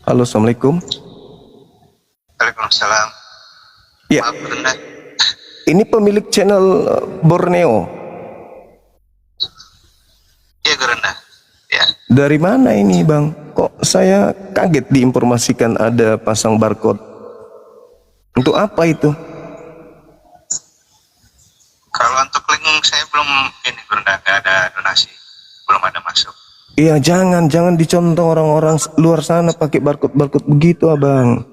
Halo, Assalamualaikum. Waalaikumsalam. Ya, Maaf Bunda. ini pemilik channel Borneo. Iya Bunda. Ya. Dari mana ini, Bang? Kok saya kaget diinformasikan ada pasang barcode. Untuk apa itu? Kalau untuk link saya belum ini Bunda, nggak ada donasi, belum ada masuk. Iya, jangan dicontoh orang-orang luar sana pakai barcode begitu, Abang.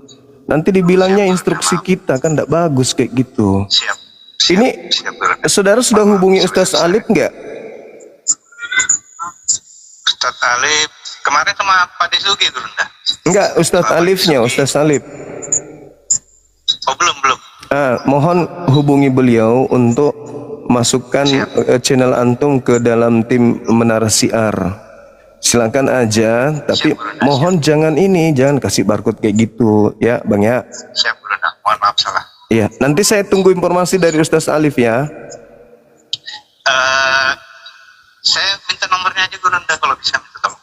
Nanti dibilangnya Siap, instruksi maaf. kita kan tidak bagus kayak gitu. Siap. Ini Siap Bunda. saudara sudah Maaf, hubungi sebentar, Ustaz Alif nggak? Ustadz Alif kemarin sama Pak Desugi Bunda. Enggak, Ustaz Pak Alifnya, Desugi. Ustaz Alif. Oh belum. Mohon hubungi beliau untuk masukkan channel antum ke dalam tim Menara Siar. Silakan aja, tapi Bunda, mohon jangan kasih barcode kayak gitu ya, Bang ya. Siap Bunda. Mohon maaf salah. Iya, nanti saya tunggu informasi dari Ustaz Alif ya. Saya minta nomornya aja Bunda kalau bisa minta tolong.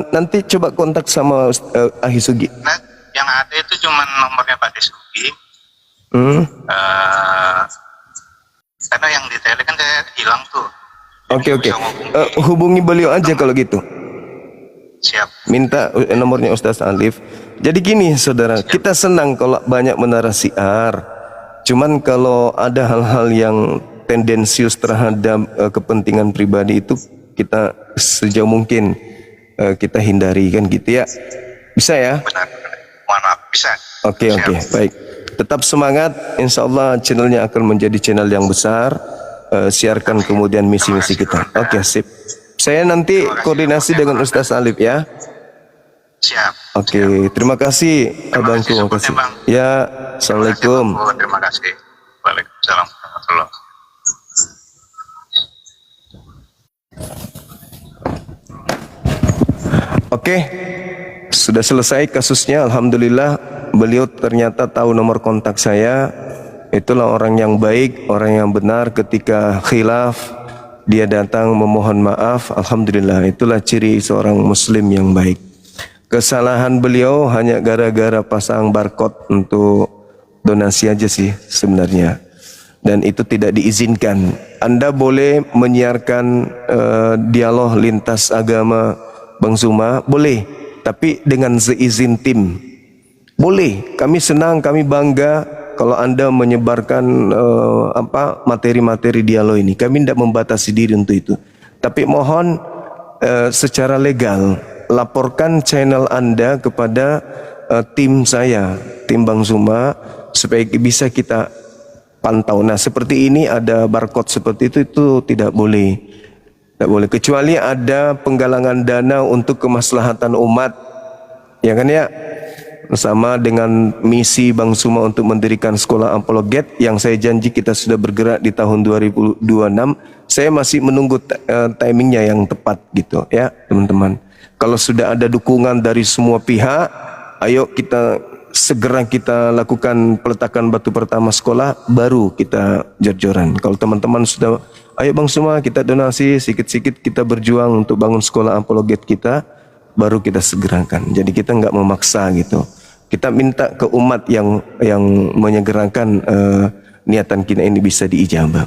Nanti coba kontak sama Ahi Sugi. Nah, yang ada itu cuma nomornya Pak Desugi. Karena yang detailnya kan saya hilang tuh. Oke. Hubungi beliau aja kalau gitu. Siap. Minta nomornya Ustaz Alif. Jadi gini saudara, kita senang kalau banyak menara siar. Cuman kalau ada hal-hal yang tendensius terhadap kepentingan pribadi itu kita sejauh mungkin kita hindari kan gitu ya. Bisa ya? Benar. Mohon maaf, bisa. Oke, baik. Tetap semangat, insya Allah channelnya akan menjadi channel yang besar. Siarkan kemudian misi-misi kita. Oke, sip. Saya nanti koordinasi dengan Ustaz Alif ya. Siap. Oke, terima kasih abangku. Terima kasih. Ya, assalamualaikum. Terima kasih. Waalaikumsalam warahmatullahi. Oke, sudah selesai kasusnya. Alhamdulillah, beliau ternyata tahu nomor kontak saya. Itulah orang yang baik, orang yang benar. Ketika khilaf, dia datang memohon maaf. Alhamdulillah, itulah ciri seorang muslim yang baik. Kesalahan beliau hanya gara-gara pasang barcode untuk donasi aja sih sebenarnya. Dan itu tidak diizinkan. Anda boleh menyiarkan dialog lintas agama, Bang Zuma, boleh. Tapi dengan seizin tim. Boleh, kami senang, kami bangga kalau Anda menyebarkan materi-materi dialog ini. Kami tidak membatasi diri untuk itu. Tapi mohon secara legal, laporkan channel Anda kepada tim saya, tim Bang Zuma, supaya bisa kita pantau. Nah, seperti ini ada barcode seperti itu tidak boleh. Tidak boleh, kecuali ada penggalangan dana untuk kemaslahatan umat. Ya kan ya? Sama dengan misi Bang Zuma untuk mendirikan sekolah apologet yang saya janji kita sudah bergerak di tahun 2026. Saya masih menunggu timingnya yang tepat gitu ya, teman-teman. Kalau sudah ada dukungan dari semua pihak, ayo kita segera kita lakukan peletakan batu pertama sekolah, baru kita jor-joran. Kalau teman-teman sudah, ayo Bang Zuma kita donasi sedikit-sedikit, kita berjuang untuk bangun sekolah apologet kita, baru kita segerakan. Jadi kita nggak memaksa gitu. Kita minta ke umat yang menyegerakan niatan kita ini bisa diijabah.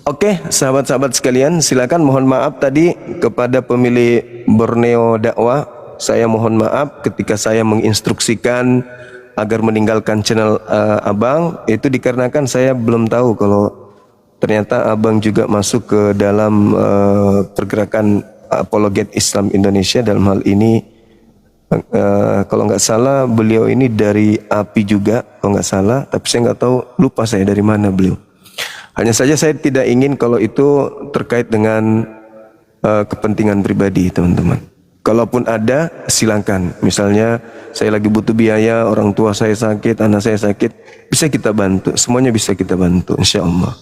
Oke, sahabat-sahabat sekalian, silakan. Mohon maaf tadi kepada pemilik Borneo Dakwah. Saya mohon maaf ketika saya menginstruksikan agar meninggalkan channel Abang. Itu dikarenakan saya belum tahu kalau ternyata Abang juga masuk ke dalam pergerakan apologet Islam Indonesia. Dalam hal ini kalau nggak salah beliau ini dari API juga, kalau nggak salah. Tapi saya nggak tahu, lupa saya dari mana beliau. Hanya saja saya tidak ingin kalau itu terkait dengan kepentingan pribadi teman-teman. Kalaupun ada, silakan. Misalnya saya lagi butuh biaya, orang tua saya sakit, anak saya sakit, bisa kita bantu. Semuanya bisa kita bantu, insya Allah.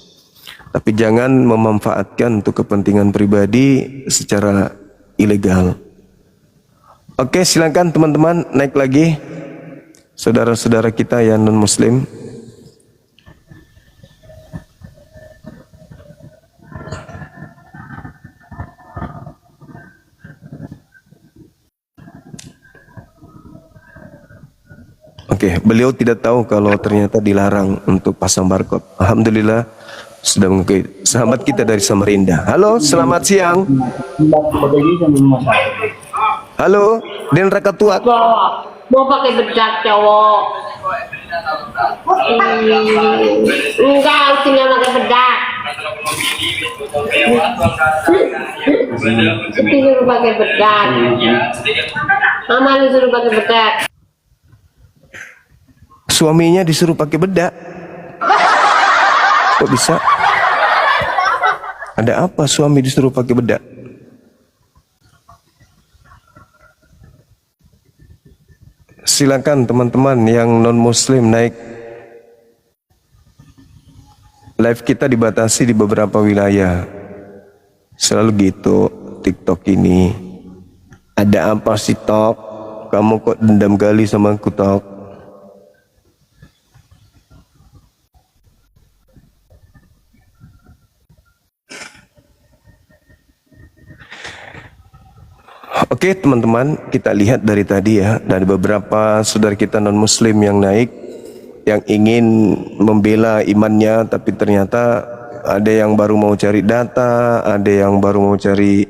Tapi jangan memanfaatkan untuk kepentingan pribadi secara ilegal. Oke, silakan teman-teman, naik lagi. Saudara-saudara kita yang non-muslim. Oke, beliau tidak tahu kalau ternyata dilarang untuk pasang barcode. Alhamdulillah sudah mengikuti. Sahabat kita dari Samarinda. Halo, selamat siang. Halo, Den Rakatuak. Mau pakai bedak cowok. Enggak, sini pakai bedak. Itu suruh pakai bedak. Mama lu suruh pakai bedak. Suaminya disuruh pakai bedak. Kok bisa? Ada apa suami disuruh pakai bedak? Silakan teman-teman yang non muslim naik. Live kita dibatasi di beberapa wilayah. Selalu gitu TikTok ini. Ada apa sih Tok? Kamu kok dendam kali sama aku Tok? Oke teman-teman, kita lihat dari tadi ya, dari beberapa saudara kita non muslim yang naik, yang ingin membela imannya, tapi ternyata ada yang baru mau cari data, ada yang baru mau cari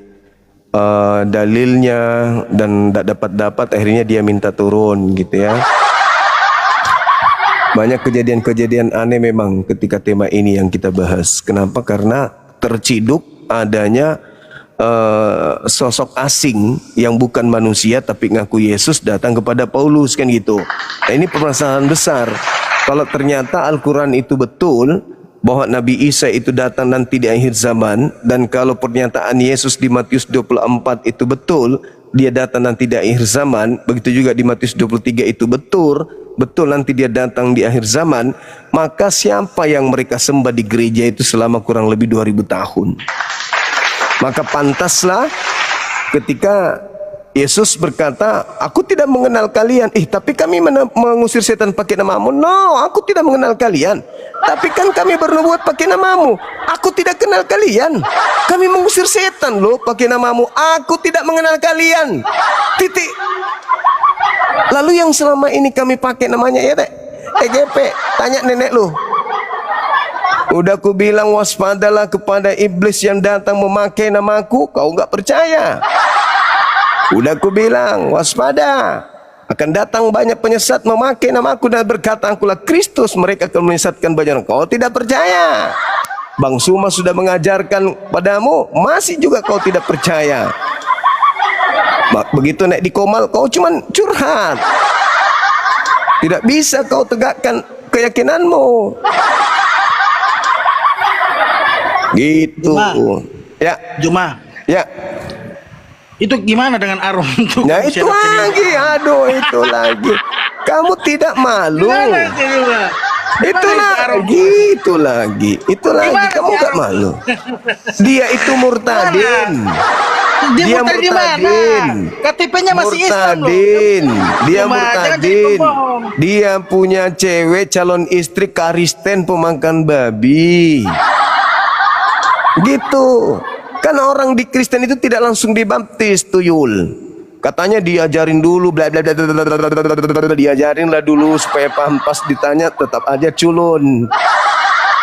dalilnya, dan tidak dapat akhirnya dia minta turun gitu ya. Banyak kejadian-kejadian aneh memang ketika tema ini yang kita bahas. Kenapa? Karena terciduk adanya sosok asing yang bukan manusia tapi ngaku Yesus datang kepada Paulus kan gitu. Nah, ini permasalahan besar. Kalau ternyata Al-Quran itu betul bahwa Nabi Isa itu datang nanti di akhir zaman, dan kalau pernyataan Yesus di Matius 24 itu betul, dia datang nanti di akhir zaman, begitu juga di Matius 23 itu betul nanti dia datang di akhir zaman, maka siapa yang mereka sembah di gereja itu selama kurang lebih 2000 tahun? Maka pantaslah ketika Yesus berkata, aku tidak mengenal kalian. Tapi kami mengusir setan pakai namamu. No, aku tidak mengenal kalian. Tapi kan kami bernubuat pakai namamu. Aku tidak kenal kalian. Kami mengusir setan loh pakai namamu. Aku tidak mengenal kalian. Titik. Lalu yang selama ini kami pakai namanya ya teh EGP, tanya nenek lu. Udah ku bilang waspadalah kepada iblis yang datang memakai namaku, kau nggak percaya. Udah ku bilang waspada, akan datang banyak penyesat memakai namaku dan berkata akulah Kristus, mereka akan menyesatkan banyak orang. Kau tidak percaya. Bang Suma sudah mengajarkan padamu, masih juga kau tidak percaya. Begitu naik di Komal kau cuman curhat. Tidak bisa kau tegakkan keyakinanmu. Gitu. Ya. Juma. Ya. Itu gimana dengan Arum tuh? Nah itu lagi, aduh itu lagi. Kamu tidak malu. Itu lagi. Kamu gak malu. Dia itu murtadin. Dia murtadin. KTP-nya masih Islam loh. Dia murtadin. Dia punya cewek calon istri Kristen pemakan babi. Gitu. Kan orang di Kristen itu tidak langsung dibaptis, tuyul. Katanya diajarin dulu, bla bla bla, diajarin lah dulu supaya paham, pas ditanya tetap aja culun.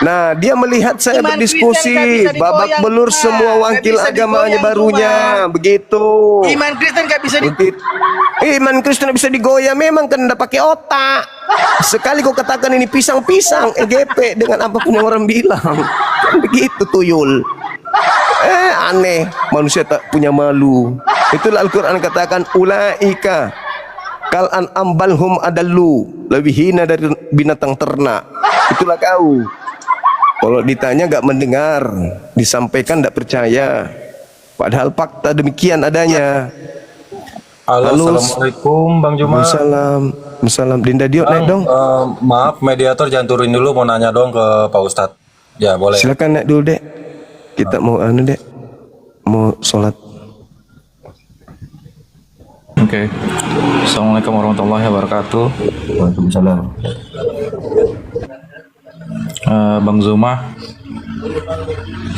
Nah, dia melihat saya berdiskusi, babak belur semua wakil agamanya barunya, begitu. Iman Kristen gak bisa Iman Kristen bisa digoyah, memang kan udah pakai otak. Sekali kau katakan ini pisang-pisang, EGP dengan apapun yang orang bilang, kan begitu tuyul. Aneh, manusia tak punya malu. Itulah Al-Quran katakan ulaika kal an'am balhum adallu, lebih hina dari binatang ternak. Itulah kau. Kalau ditanya gak mendengar, disampaikan gak percaya. Padahal fakta demikian adanya. Halo, assalamualaikum Bang Juma. Waalaikumsalam. Dinda Diok naik dong. Maaf, mediator jangan turun dulu, mau nanya dong ke Pak Ustadz. Ya boleh. Silakan naik dulu dek. Kita mau dek, mau sholat. Oke. Assalamualaikum warahmatullahi wabarakatuh. Waalaikumsalam. Bang Zuma.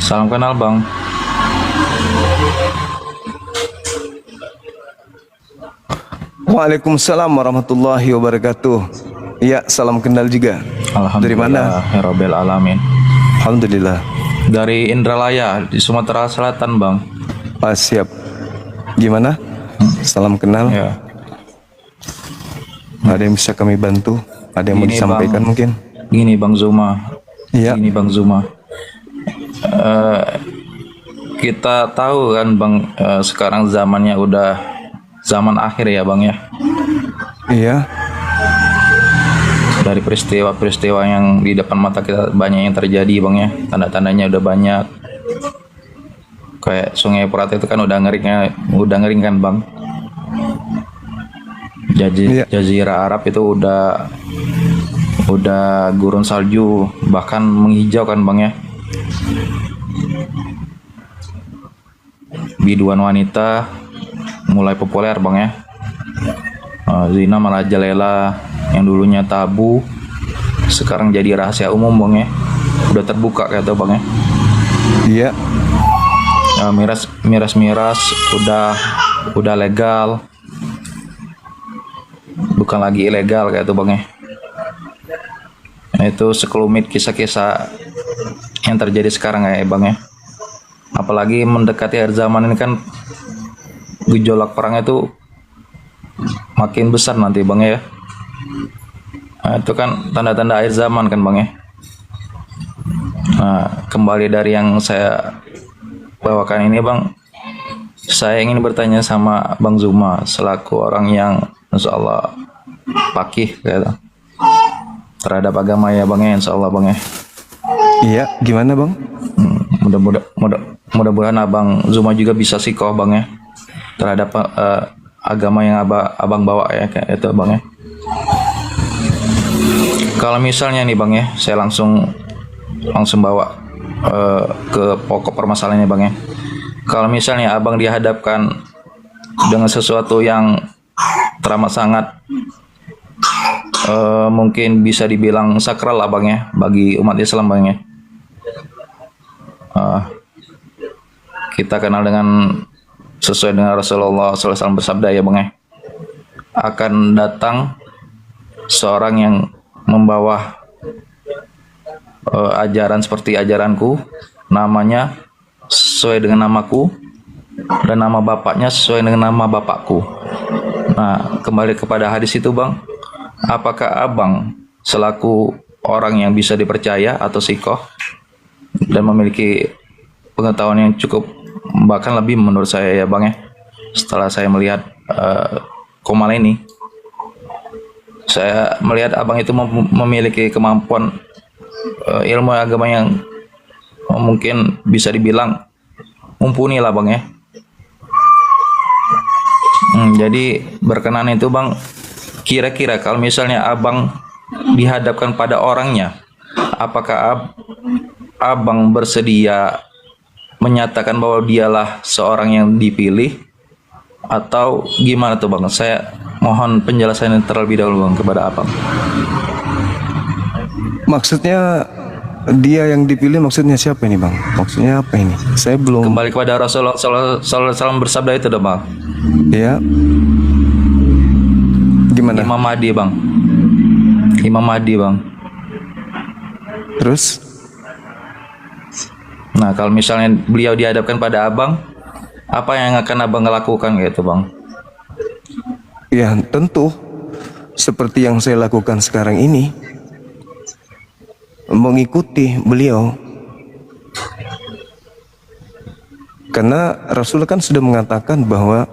Salam kenal Bang. Waalaikumsalam warahmatullahi wabarakatuh. Iya, salam kenal juga. Dari mana? Ya Rabbil Alamin. Alhamdulillah. Dari Indralaya di Sumatera Selatan, Bang. Siap. Gimana? Salam kenal. Ya. Ada yang bisa kami bantu? Ada yang mau Gini, disampaikan Bang. mungkin? Gini Bang Zuma. Iya. Gini Bang Zuma. Kita tahu kan Bang, sekarang zamannya udah zaman akhir ya Bang ya. Iya. Dari peristiwa-peristiwa yang di depan mata kita banyak yang terjadi Bang ya. Tanda-tandanya udah banyak. Kayak Sungai Prat itu kan udah ngering kan Bang. Iya. Jazirah Arab itu udah gurun salju, bahkan menghijau kan Bang ya. Biduan wanita mulai populer Bang ya. Zina merajalela yang dulunya tabu sekarang jadi rahasia umum Bang ya. Udah terbuka kayak itu Bang ya. Iya. Miras udah legal, bukan lagi ilegal kayak itu Bang ya. Nah, itu sekelumit kisah-kisah yang terjadi sekarang ya Bang ya. Apalagi mendekati akhir zaman ini kan gejolak perang itu makin besar nanti Bang ya. Nah, itu kan tanda-tanda akhir zaman kan Bang ya. Nah, kembali dari yang saya bawakan ini Bang, saya ingin bertanya sama Bang Zuma selaku orang yang insya Allah fakih gitu terhadap agama ya Bang ya, insya Allah Bang ya. Iya, gimana Bang? Mudah-mudahan Abang Zuma juga bisa sikoh Bang ya terhadap agama yang abang bawa ya kayak itu Bang ya. Kalau misalnya nih Bang ya, saya langsung bawa ke pokok permasalahannya Bang ya. Kalau misalnya Abang dihadapkan dengan sesuatu yang teramat sangat mungkin bisa dibilang sakral lah Bang ya bagi umat Islam Bang ya. Kita kenal dengan sesuai dengan Rasulullah SAW bersabda ya Bang ya, akan datang seorang yang membawa ajaran seperti ajaranku, namanya sesuai dengan namaku dan nama bapaknya sesuai dengan nama bapakku. Nah, kembali kepada hadis itu Bang, apakah Abang selaku orang yang bisa dipercaya atau sikoh dan memiliki pengetahuan yang cukup, bahkan lebih menurut saya ya Bang ya, setelah saya melihat Komal ini, saya melihat Abang itu memiliki kemampuan ilmu agama yang mungkin bisa dibilang mumpuni lah Bang ya. Jadi berkenan itu Bang, kira-kira kalau misalnya Abang dihadapkan pada orangnya, apakah Abang bersedia menyatakan bahwa dialah seorang yang dipilih atau gimana tuh Bang? Saya mohon penjelasan terlebih dahulu Bang kepada Abang. Maksudnya dia yang dipilih maksudnya siapa ini Bang? Maksudnya apa ini? Saya belum. Kembali kepada Rasulullah SAW bersabda itu dah Bang. Ya. Gimana? Imam Mahdi Bang. Imam Mahdi Bang. Terus? Nah, kalau misalnya beliau dihadapkan pada Abang, apa yang akan Abang lakukan gitu Bang? Ya tentu seperti yang saya lakukan sekarang ini, mengikuti beliau. Karena Rasul kan sudah mengatakan bahwa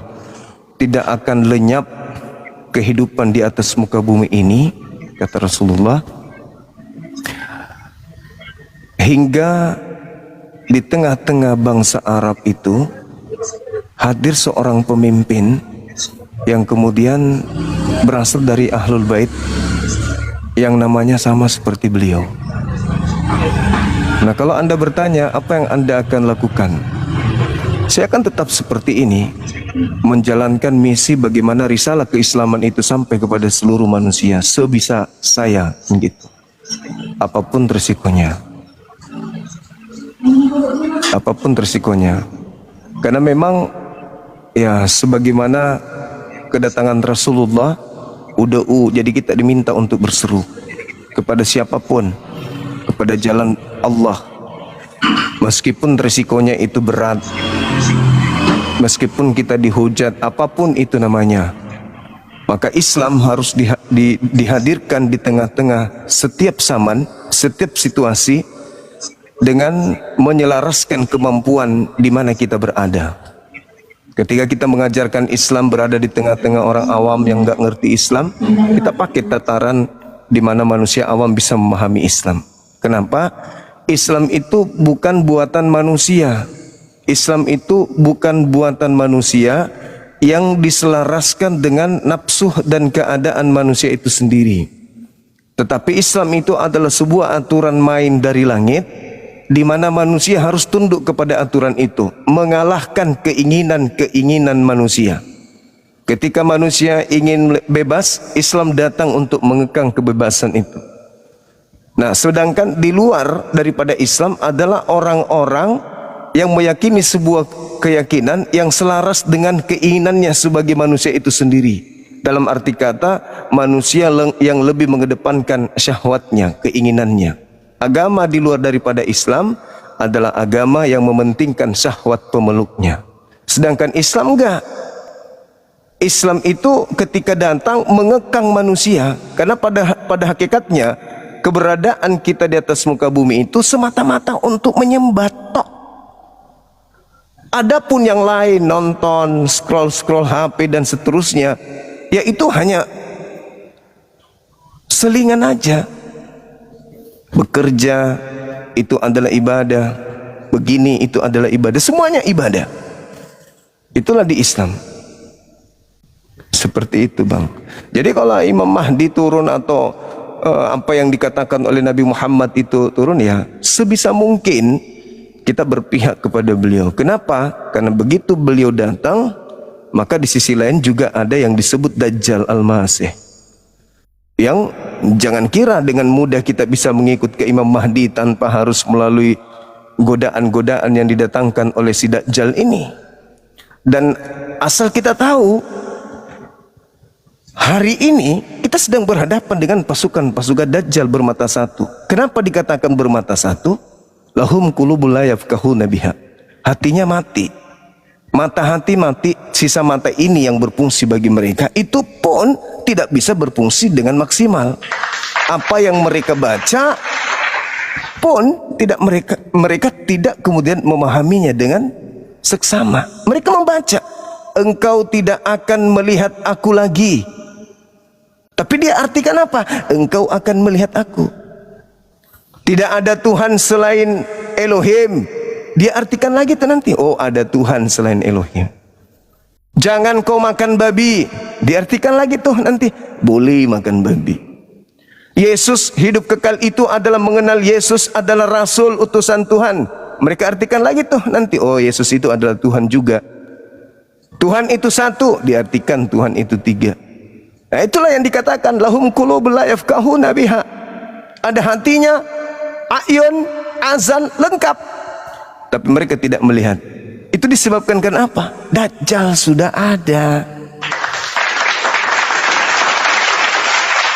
tidak akan lenyap kehidupan di atas muka bumi ini, kata Rasulullah, hingga di tengah-tengah bangsa Arab itu hadir seorang pemimpin yang kemudian berasal dari Ahlul Bait yang namanya sama seperti beliau. Nah, kalau Anda bertanya apa yang Anda akan lakukan, saya akan tetap seperti ini, menjalankan misi bagaimana risalah keislaman itu sampai kepada seluruh manusia sebisa saya gitu. Apapun resikonya. Apapun resikonya. Karena memang ya sebagaimana kedatangan Rasulullah ud'u. Jadi kita diminta untuk berseru kepada siapapun, kepada jalan Allah, meskipun resikonya itu berat, meskipun kita dihujat, apapun itu namanya. Maka Islam harus dihadirkan di tengah-tengah setiap zaman, setiap situasi, dengan menyelaraskan kemampuan di mana kita berada. Ketika kita mengajarkan Islam berada di tengah-tengah orang awam yang nggak ngerti Islam, kita pakai tataran di mana manusia awam bisa memahami Islam. Kenapa? Islam itu bukan buatan manusia. Islam itu bukan buatan manusia yang diselaraskan dengan nafsu dan keadaan manusia itu sendiri. Tetapi Islam itu adalah sebuah aturan main dari langit, di mana manusia harus tunduk kepada aturan itu, mengalahkan keinginan-keinginan manusia. Ketika manusia ingin bebas, Islam datang untuk mengekang kebebasan itu. Nah, sedangkan di luar daripada Islam adalah orang-orang yang meyakini sebuah keyakinan yang selaras dengan keinginannya sebagai manusia itu sendiri. Dalam arti kata, manusia yang lebih mengedepankan syahwatnya, keinginannya. Agama di luar daripada Islam adalah agama yang mementingkan syahwat pemeluknya. Sedangkan Islam enggak. Islam itu ketika datang mengekang manusia, karena pada hakikatnya keberadaan kita di atas muka bumi itu semata-mata untuk menyembah tok. Adapun yang lain, nonton, scroll HP dan seterusnya, ya itu hanya selingan aja. Bekerja itu adalah ibadah, begini itu adalah ibadah, semuanya ibadah. Itulah di Islam. Seperti itu, Bang. Jadi kalau Imam Mahdi turun atau apa yang dikatakan oleh Nabi Muhammad itu turun, ya sebisa mungkin kita berpihak kepada beliau. Kenapa? Karena begitu beliau datang, maka di sisi lain juga ada yang disebut Dajjal Al-Masih, yang jangan kira dengan mudah kita bisa mengikut ke Imam Mahdi tanpa harus melalui godaan-godaan yang didatangkan oleh si Dajjal ini. Dan asal kita tahu, hari ini kita sedang berhadapan dengan pasukan-pasukan Dajjal bermata satu. Kenapa dikatakan bermata satu? Lahum qulubul la yafqahuna biha. Hatinya mati. Mata hati mati, sisa mata ini yang berfungsi bagi mereka, itu pun tidak bisa berfungsi dengan maksimal. Apa yang mereka baca pun tidak mereka tidak kemudian memahaminya dengan seksama. Mereka membaca, engkau tidak akan melihat aku lagi. Tapi dia artikan apa? Engkau akan melihat aku. Tidak ada Tuhan selain Elohim. Dia artikan lagi nanti, oh ada Tuhan selain Elohim. Jangan kau makan babi. Diartikan lagi tuh nanti, boleh makan babi. Yesus hidup kekal itu adalah mengenal Yesus adalah Rasul utusan Tuhan. Mereka artikan lagi tuh nanti, oh Yesus itu adalah Tuhan juga. Tuhan itu satu, diartikan Tuhan itu tiga. Nah itulah yang dikatakan lahum qulubul la yafqahuna biha. Ada hatinya, ayun, azan, lengkap. Tapi mereka tidak melihat. Itu disebabkan kenapa? Dajjal sudah ada.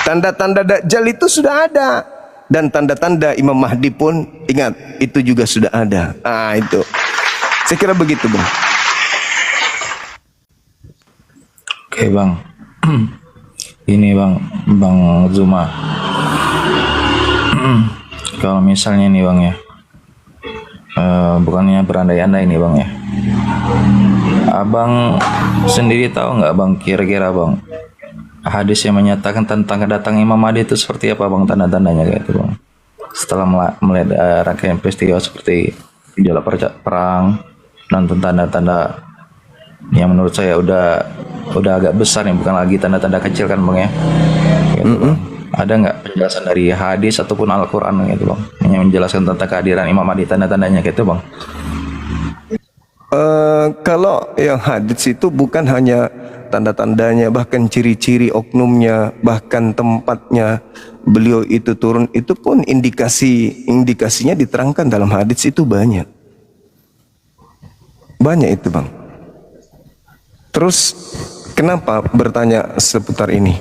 Tanda-tanda Dajjal itu sudah ada. Dan tanda-tanda Imam Mahdi pun, ingat, itu juga sudah ada. Ah itu. Saya kira begitu, Bang. Oke, Bang. Ini Bang Zuma. Kalau misalnya nih Bang ya, bukannya berandai-andai nih Bang ya, Abang sendiri tahu nggak Bang, kira-kira Bang, hadis yang menyatakan tentang kedatangan Imam Mahdi itu seperti apa Bang, tanda-tandanya kayak itu Bang? Setelah melihat rangkaian peristiwa seperti gejala perang dan tanda-tanda yang menurut saya udah agak besar nih, bukan lagi tanda-tanda kecil kan Bang ya? Gitu, Bang. Ada nggak penjelasan dari hadis ataupun Al-Quran gitu Bang, yang menjelaskan tentang kehadiran Imam Mahdi, tanda-tandanya gitu Bang? Kalau yang hadis itu bukan hanya tanda-tandanya, bahkan ciri-ciri oknumnya, bahkan tempatnya beliau itu turun, itu pun indikasinya diterangkan dalam hadis itu banyak itu Bang. Terus kenapa bertanya seputar ini?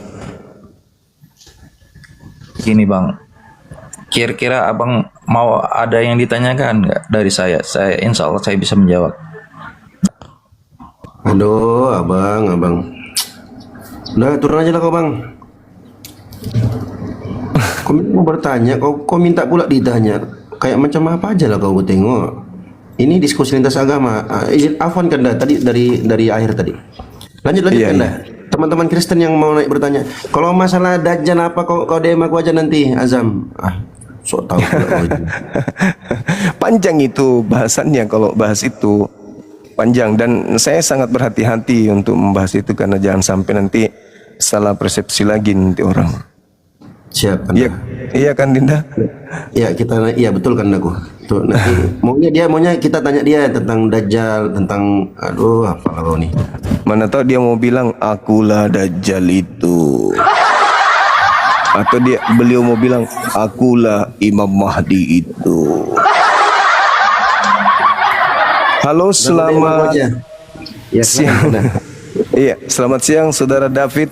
gini Bang, kira-kira Abang mau ada yang ditanyakan nggak dari saya? Saya insya Allah saya bisa menjawab. Aduh, abang. Udah turun aja lah kau bang. Kau mau bertanya, kau minta pula ditanya. Kayak macam apa aja lah kau tengok. Ini diskusi lintas agama. Izin Afwan kan dah tadi dari akhir tadi. Lanjut Iya, kan dah. Teman-teman Kristen yang mau naik bertanya. Kalau masalah Dajjal apa kau DM aku aja nanti Azam. Sok tahu pula kau itu. Panjang itu bahasannya kalau bahas itu. Panjang dan saya sangat berhati-hati untuk membahas itu karena jangan sampai nanti salah persepsi lagi nanti orang. Siap kan? Iya kan Dinda? Iya betul kan aku. Tuh nanti maunya kita tanya dia tentang Dajjal, tentang apa kau nih? Mana tahu dia mau bilang akulah Dajjal itu. Atau beliau mau bilang akulah Imam Mahdi itu. Halo, selamat siang. Iya, selamat siang Saudara David.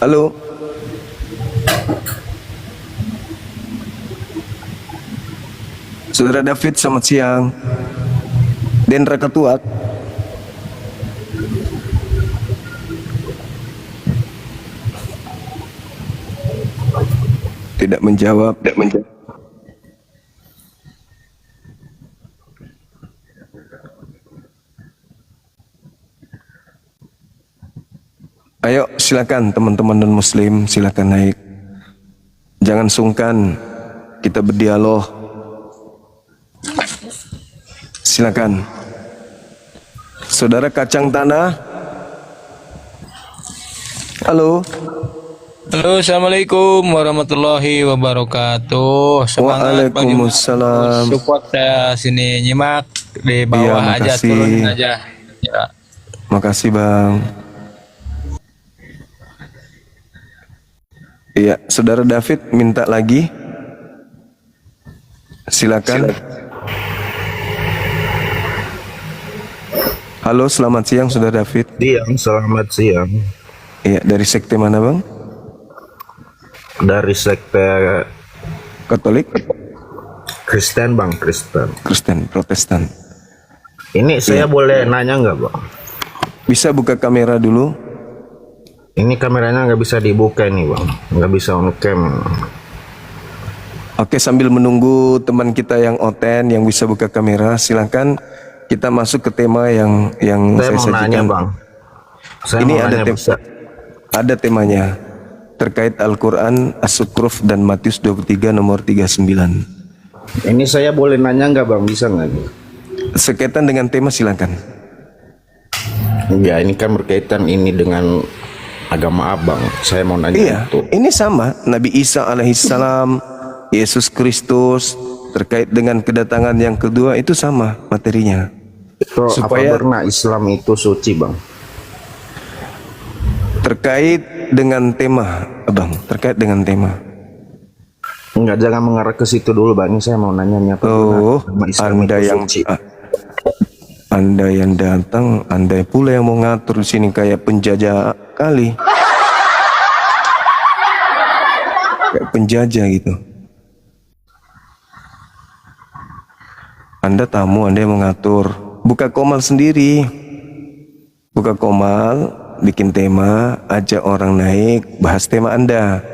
Halo. Saudara David, selamat siang. Dendra Ketuat. Tidak menjawab. Ayo silakan teman-teman non muslim, silakan naik. Jangan sungkan, kita berdialog. Silakan. Saudara Kacang Tanah. Halo. Halo, assalamualaikum warahmatullahi wabarakatuh. Semangat bagi Waalaikumsalam. support saya sini nyimak di bawah Iya, aja, makasih. turunin aja. Ya. Makasih Bang. Iya, Saudara David minta lagi. Silakan. Halo, selamat siang Saudara David. Siang, selamat siang. Iya, dari sekte mana Bang? Dari sekte Katolik? Kristen bang, Kristen. Kristen, Protestan. Ini saya boleh nanya nggak bang? Bisa buka kamera dulu? Ini kameranya nggak bisa dibuka nih bang, nggak bisa on cam. Oke, sambil menunggu teman kita yang oten yang bisa buka kamera, silakan kita masuk ke tema yang Saya saya mau sajikan. nanya bang. Saya Ini mau ada nanya, bisa. ada temanya terkait Al-Quran, As-Sukruf dan Matius 23 nomor 39. Ini saya boleh nanya nggak bang, bisa nggak nih? Sekaitan dengan tema silakan. Ya ini kan berkaitan ini dengan agama abang. Saya mau nanya Iya, itu. ini sama Nabi Isa alaihissalam, Yesus Kristus terkait dengan kedatangan yang kedua itu sama materinya. Itu supaya- apa benar Islam itu suci bang? Terkait dengan tema, Abang, terkait dengan tema. Enggak, jangan mengarah ke situ dulu bang. Ini saya mau nanya apa Oh, benar agama Islam Anda itu yang suci? Anda yang datang, Anda pula yang mau ngatur di sini kayak penjajah kali. Kayak penjajah gitu. Anda tamu, Anda yang mengatur. Buka komal sendiri. Buka komal, bikin tema, ajak orang naik, bahas tema Anda.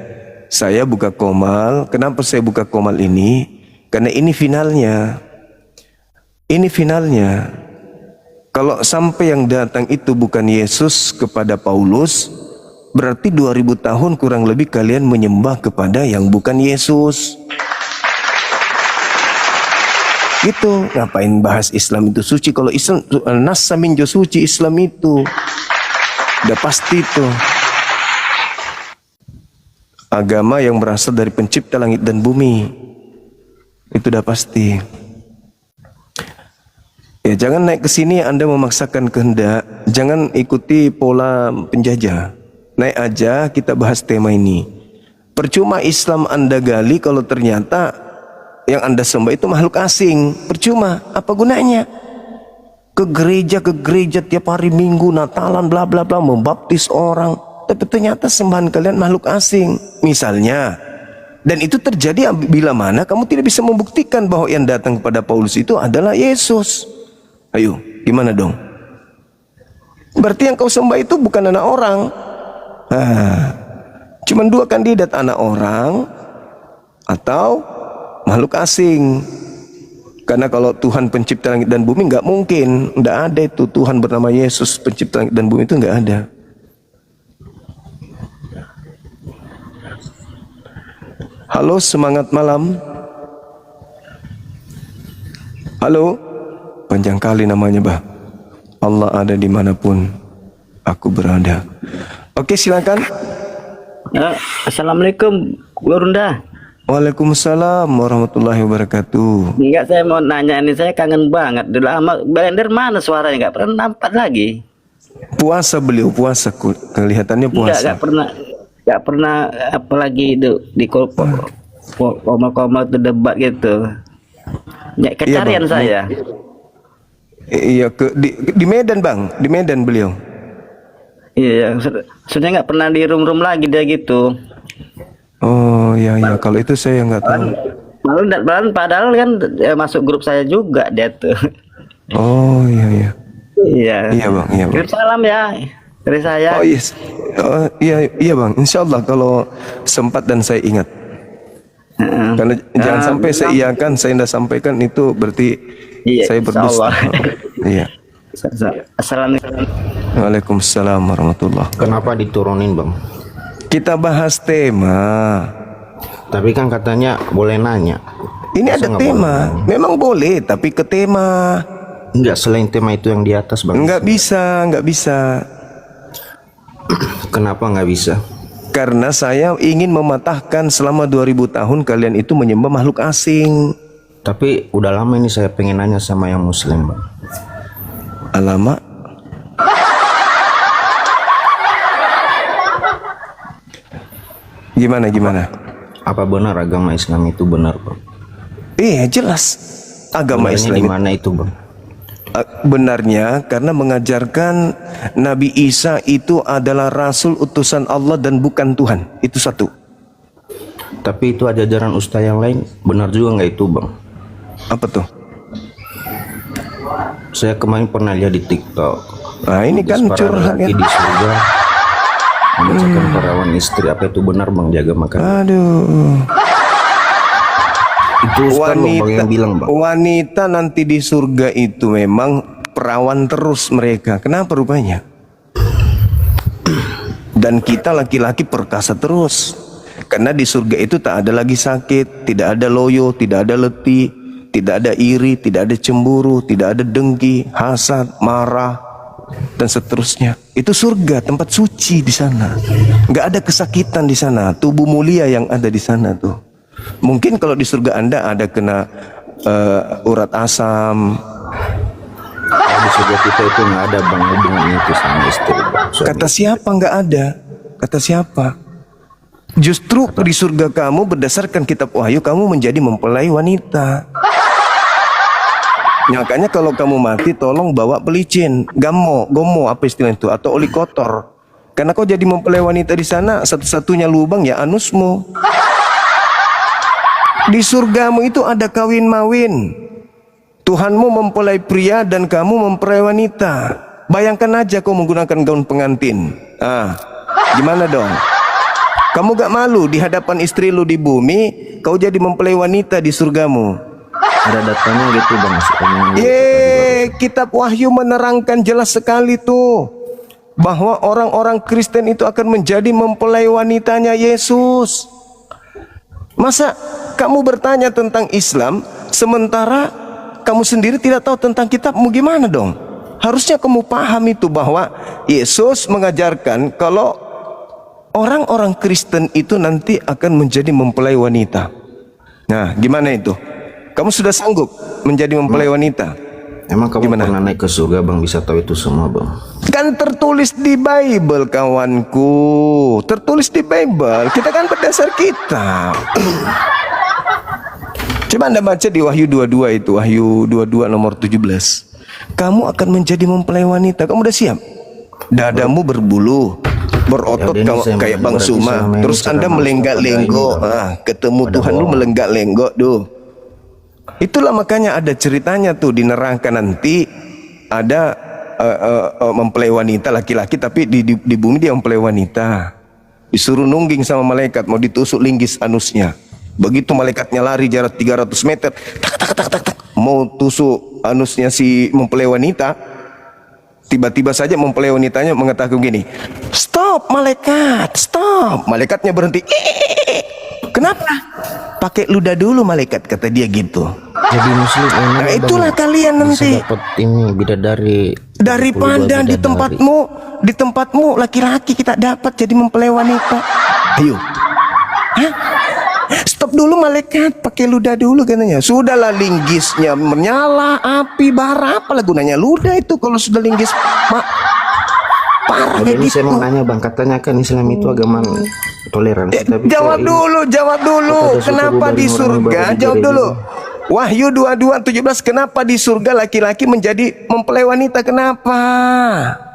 Saya buka komal. Kenapa saya buka komal ini? Karena ini finalnya. Ini finalnya. Kalau sampai yang datang itu bukan Yesus kepada Paulus, berarti 2000 tahun kurang lebih kalian menyembah kepada yang bukan Yesus. Gitu. Ngapain bahas Islam itu suci? Kalau Islam nasa minjo suci, Islam itu udah pasti itu agama yang berasal dari pencipta langit dan bumi. Itu udah pasti. Ya, jangan naik ke sini Anda memaksakan kehendak, jangan ikuti pola penjajah. Naik aja kita bahas tema ini. Percuma Islam Anda gali kalau ternyata yang Anda sembah itu makhluk asing. Percuma, apa gunanya? Ke gereja tiap hari Minggu, Natalan, bla bla bla, membaptis orang. tapi ternyata sembahan kalian makhluk asing. Misalnya, dan itu terjadi bila mana kamu tidak bisa membuktikan bahwa yang datang kepada Paulus itu adalah Yesus. Ayo, gimana dong? Berarti yang kau sembah itu bukan anak orang. Cuman dua kandidat, anak orang atau makhluk asing. Karena kalau Tuhan pencipta langit dan bumi nggak mungkin, nggak ada itu Tuhan bernama Yesus pencipta langit dan bumi, itu nggak ada. Halo, semangat malam. Halo, panjang kali namanya, bah. Allah ada dimanapun aku berada. Oke, silakan. Assalamualaikum, Gurunda. Waalaikumsalam warahmatullahi wabarakatuh. Enggak, saya mau nanya ini, saya kangen banget. Udah lama, Blender mana suaranya? Enggak pernah nampak lagi. Puasa beliau, puasa, kelihatannya puasa. Enggak pernah apalagi itu di koma-koma itu debat gitu. Ya, kecarian Bang. saya. Iya, di Medan, Bang, di Medan beliau. Iya, sudah nggak pernah di room lagi dia gitu. Oh iya, kalau itu saya nggak tahu. Padahal kan masuk grup saya juga dia tuh. Oh iya. Iya Bang, iya Bang. Kirim salam ya dari saya. Oh yes. Iya Bang, insya Allah kalau sempat dan saya ingat. Karena jangan sampai saya iakan, saya tidak sampaikan, itu berarti saya berdusta. Iya. Assalamualaikum. Waalaikumsalam warahmatullah. Kenapa diturunin, Bang? Kita bahas tema. Tapi kan katanya boleh nanya. Ini Masa ada nggak tema. boleh? Memang boleh, tapi ke tema. Enggak, selain tema itu yang di atas, Bang. Nggak bisa. Kenapa nggak bisa? Karena saya ingin mematahkan selama 2000 tahun kalian itu menyembah makhluk asing. Tapi udah lama ini saya pengen nanya sama yang muslim, Bang. Alamak. Gimana? Apa benar agama Islam itu benar, Bang? Iya, jelas. Agama Benarnya Islam di mana itu, Bang? benarnya karena mengajarkan Nabi Isa itu adalah Rasul utusan Allah dan bukan Tuhan. Itu satu. Tapi itu ajaran ustaz yang lain, benar juga nggak itu, Bang? Apa tuh? Saya kemarin pernah lihat di TikTok. Nah ini kan curhat laki kan. di surga membacakan perawan istri. Apa itu benar, Bang, jaga makan? Aduh. Itu ustaz loh, Bang, yang bilang, Bang. Wanita nanti di surga itu memang perawan terus mereka. Kenapa rupanya? Dan kita laki-laki perkasa terus. Karena di surga itu tak ada lagi sakit, tidak ada loyo, tidak ada letih, tidak ada iri, tidak ada cemburu, tidak ada dengki, hasad, marah, dan seterusnya. Itu surga, tempat suci di sana. Nggak ada kesakitan di sana. Tubuh mulia yang ada di sana tuh. Mungkin kalau di surga Anda ada kena urat asam. Di surga kita itu nggak ada, Bang, hubungan itu sama istri, Bang. Kata siapa nggak ada? Kata siapa? Justru di surga kamu berdasarkan kitab Wahyu kamu menjadi mempelai wanita. Makanya kalau kamu mati tolong bawa pelicin, gomo apa istilah itu, atau oli kotor. Karena kau jadi mempelai wanita di sana, satu-satunya lubang ya anusmu. Di surgamu itu ada kawin mawin. Tuhanmu mempelai pria dan kamu mempelai wanita. Bayangkan aja kau menggunakan gaun pengantin. Gimana dong? Kamu gak malu di hadapan istri lu di bumi, kau jadi mempelai wanita di surgamu. Ada datanya gitu, Bang. Kitab Wahyu menerangkan jelas sekali tuh bahwa orang-orang Kristen itu akan menjadi mempelai wanitanya Yesus. Masa kamu bertanya tentang Islam sementara kamu sendiri tidak tahu tentang kitabmu, gimana dong? Harusnya kamu paham itu bahwa Yesus mengajarkan kalau orang-orang Kristen itu nanti akan menjadi mempelai wanita. Nah, gimana itu? Kamu sudah sanggup menjadi mempelai wanita? Emang kamu pernah naik ke surga, Bang, bisa tahu itu semua, Bang? Kan tertulis di Bible, kawanku. Tertulis di Bible. Kita kan berdasar kitab. Coba Anda baca di Wahyu 22 itu, Wahyu 22 nomor 17. Kamu akan menjadi mempelai wanita. Kamu udah siap? Dadamu berbulu, berotot Ya udah, ini saya kayak Bang berarti Suma. selama ini Terus Anda ceramah melenggak-lenggok. Ustaz Anda Ketemu Pada Tuhan lu bohong. melenggak-lenggok tuh. Itulah makanya ada ceritanya tuh di neraka nanti ada mempelai wanita laki-laki, tapi di bumi dia mempelai wanita. Disuruh nungging sama malaikat mau ditusuk linggis anusnya. Begitu malaikatnya lari jarak 300 meter, tak tak tak tak tak, mau tusuk anusnya si mempelai wanita. Tiba-tiba saja mempelai wanitanya mengatakan begini, "Stop malaikat, stop." Malaikatnya berhenti. Kenapa? Pakai ludah dulu malaikat, kata dia gitu. Jadi muslim ini Nah itulah kalian bisa nanti. dapat ini bidadari Daripada 22 di tempatmu laki-laki kita dapat jadi mempelai wanita. Ayo. Hah? Stop dulu malaikat, pakai ludah dulu katanya. Sudahlah linggisnya menyala api bara, apalah gunanya ludah itu kalau sudah linggis. Parah Jadi kayak ini saya gitu. mau nanya Bang, katanya kan Islam itu agama toleransi, tapi Jawab kok ini dulu. kok ada Kenapa suka di orang surga? ibadah Jawab negara dulu. gitu? Wahyu 22:17, kenapa di surga laki-laki menjadi mempelai wanita? Kenapa?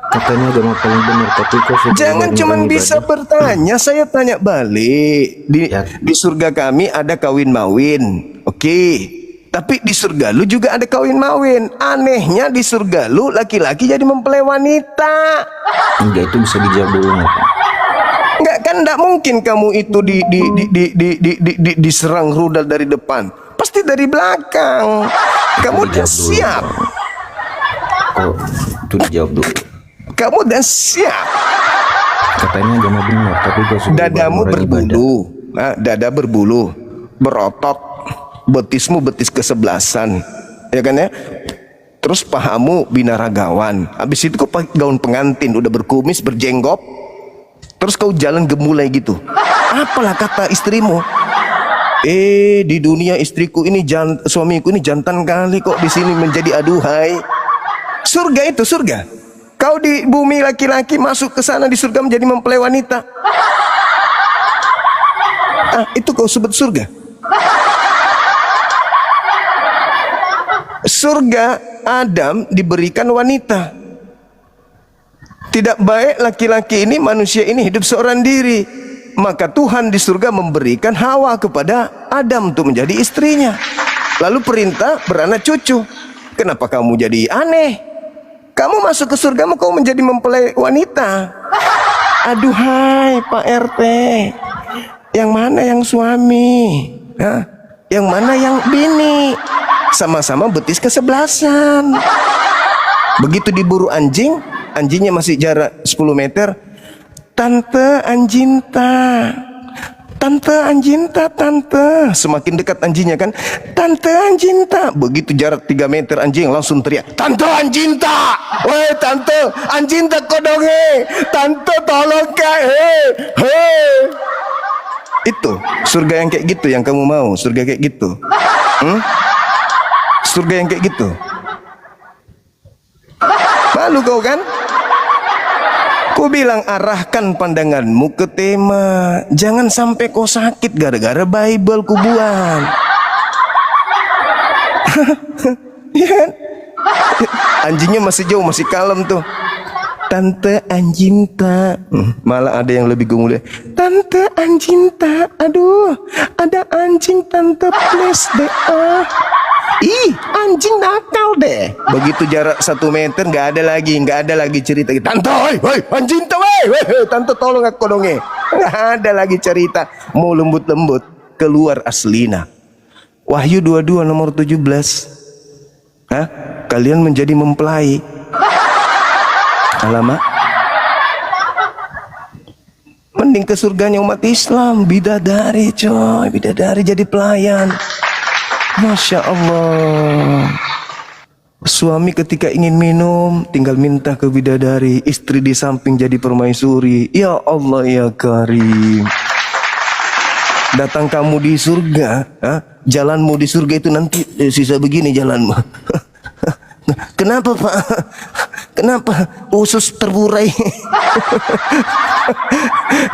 Katanya agama paling benar, tapi kok suka Jangan orang cuman ibadah? bisa bertanya, saya tanya balik. Ya. Di surga kami ada kawin mawin. Oke. Tapi di surga lu juga ada kawin mawin. Anehnya di surga lu laki-laki jadi mempelai wanita. Enggak, itu bisa dijawab dulu nggak Pak? Enggak kan, enggak mungkin kamu itu diserang rudal dari depan. Pasti dari belakang. Kamu udah Dijawab dulu, siap. Kok itu dijawab dulu? Kamu udah siap. Katanya agama benar, tapi kok suka Dadamu orang ibadah? berbulu. Nah, dada berbulu, berotot, betismu betis kesebelasan, ya kan ya. Terus pahamu binaragawan. Habis itu kau pakai gaun pengantin, udah berkumis, berjenggot. Terus kau jalan gemulai gitu. Apalah kata istrimu? Di dunia istriku ini suamiku ini jantan kali, kok di sini menjadi aduhai. Surga itu surga. Kau di bumi laki-laki, masuk ke sana di surga menjadi mempelai wanita. Itu kau sebut surga. Surga Adam diberikan wanita. Tidak baik laki-laki ini, manusia ini hidup seorang diri. Maka Tuhan di surga memberikan Hawa kepada Adam untuk menjadi istrinya. Lalu perintah beranak cucu. Kenapa kamu jadi aneh? Kamu masuk ke surga, kau menjadi mempelai wanita. Aduhai Pak RT, yang mana yang suami? Hah? Yang mana yang bini? Sama-sama betis kesebelasan. Begitu diburu anjing, anjingnya masih jarak 10 meter. Tante Anjinta, Tante Anjinta, Tante. Semakin dekat anjingnya kan, Tante Anjinta. Begitu jarak 3 meter anjing langsung teriak, Tante Anjinta. Woi Tante Anjinta kodonge, Tante tolong kak, hei. Itu surga yang kayak gitu yang kamu mau, surga kayak gitu. Surga yang kayak gitu. Malu kau kan? Ku bilang arahkan pandanganmu ke tema. Jangan sampai kau sakit gara-gara Bible ku buang. Iya kan? Anjingnya masih jauh, masih kalem tuh. Tante Anjinta. Malah ada yang lebih gumul. Tante Anjinta. Aduh, ada anjing tante, please deh. Ih, anjing nakal deh. Begitu jarak 1 meter nggak ada lagi cerita. Tante, woi, anjing tuh, woi, tante tolong aku dongeng. Nggak ada lagi cerita. Mau lembut-lembut, keluar aslina. Wahyu 22 nomor 17. Hah? Kalian menjadi mempelai. Alamak. Mending ke surganya umat Islam, bidadari coy, bidadari jadi pelayan. Masya Allah. Suami ketika ingin minum tinggal minta ke bidadari, istri di samping jadi permaisuri. Ya Allah ya Karim. Datang kamu di surga, jalanmu di surga itu nanti sisa begini jalanmu. Kenapa Pak? Kenapa usus terburai?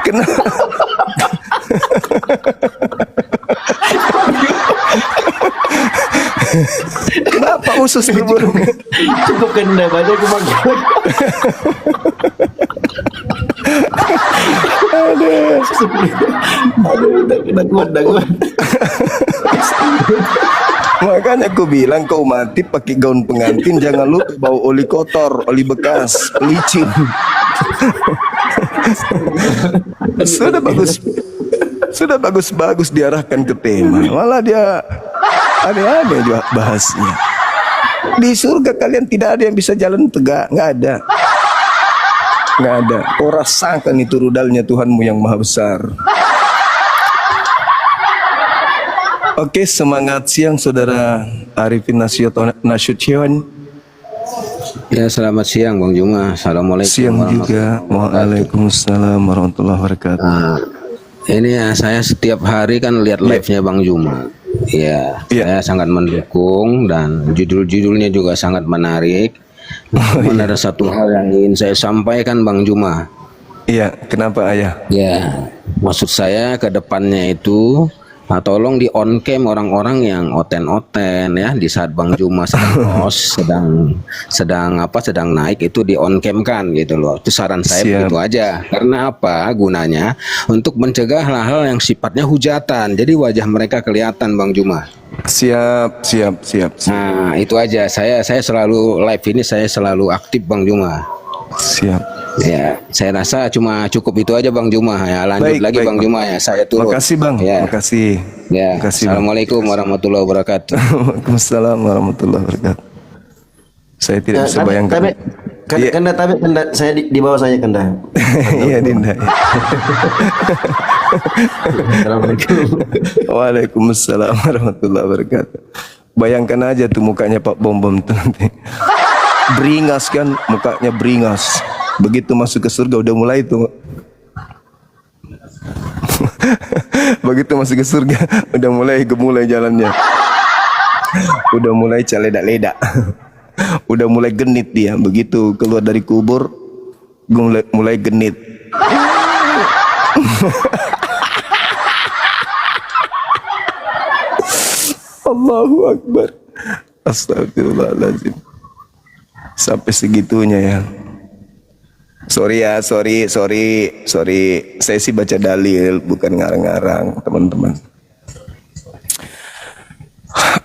Kenapa? Kenapa usus terburai? Cukup kena banyak kebagian. Udah kuat. Makanya aku bilang kau mati pakai gaun pengantin, jangan lupa bawa oli kotor, oli bekas, licin. Sudah bagus diarahkan ke tema, malah dia aneh-aneh juga bahasnya. Di surga kalian tidak ada yang bisa jalan tegak, nggak ada. Kau rasakan itu rudalnya Tuhanmu yang maha besar. Oke, semangat siang Saudara Arifin Nasution. Ya, selamat siang Bang Juma. Assalamualaikum. Siang juga. Waalaikumsalam warahmatullahi wabarakatuh. Nah, ini ya, saya setiap hari kan lihat live-nya Bang Juma. Ya, saya sangat mendukung dan judul-judulnya juga sangat menarik. Namun ada satu hal yang ingin saya sampaikan Bang Juma. Iya, kenapa Ayah? Ya, maksud saya ke depannya itu tolong di on cam orang-orang yang oten-oten ya, di saat Bang Juma sedang host, sedang naik itu di on cam kan gitu loh. Itu saran saya begitu aja. Karena apa? Gunanya untuk mencegah hal-hal yang sifatnya hujatan. Jadi wajah mereka kelihatan Bang Juma. Siap. Nah, itu aja. Saya selalu live ini saya selalu aktif Bang Juma. Siap. Ya, saya rasa cuma cukup itu aja Bang Juma ya. Lanjut lagi Bang Juma ya. Saya turun. Makasih Bang. Ya. Makasih. Ya. Assalamualaikum warahmatullahi wabarakatuh. Waalaikumsalam warahmatullahi wabarakatuh. Saya tidak bisa bayangkan. Kanda saya di bawah saya Kanda. Iya Dinda. Assalamualaikum. Waalaikumsalam warahmatullahi wabarakatuh. Bayangkan aja tuh mukanya Pak Bom tuh nanti. Beringas kan, mukanya beringas. Begitu masuk ke surga udah mulai tuh. Begitu masuk ke surga udah mulai gemulai jalannya. Udah mulai caledak-ledak. Udah mulai genit dia. Begitu keluar dari kubur mulai genit. Allahu Akbar. Astagfirullahaladzim. Sampai segitunya ya. Sorry. Saya sih baca dalil, bukan ngarang-ngarang, teman-teman.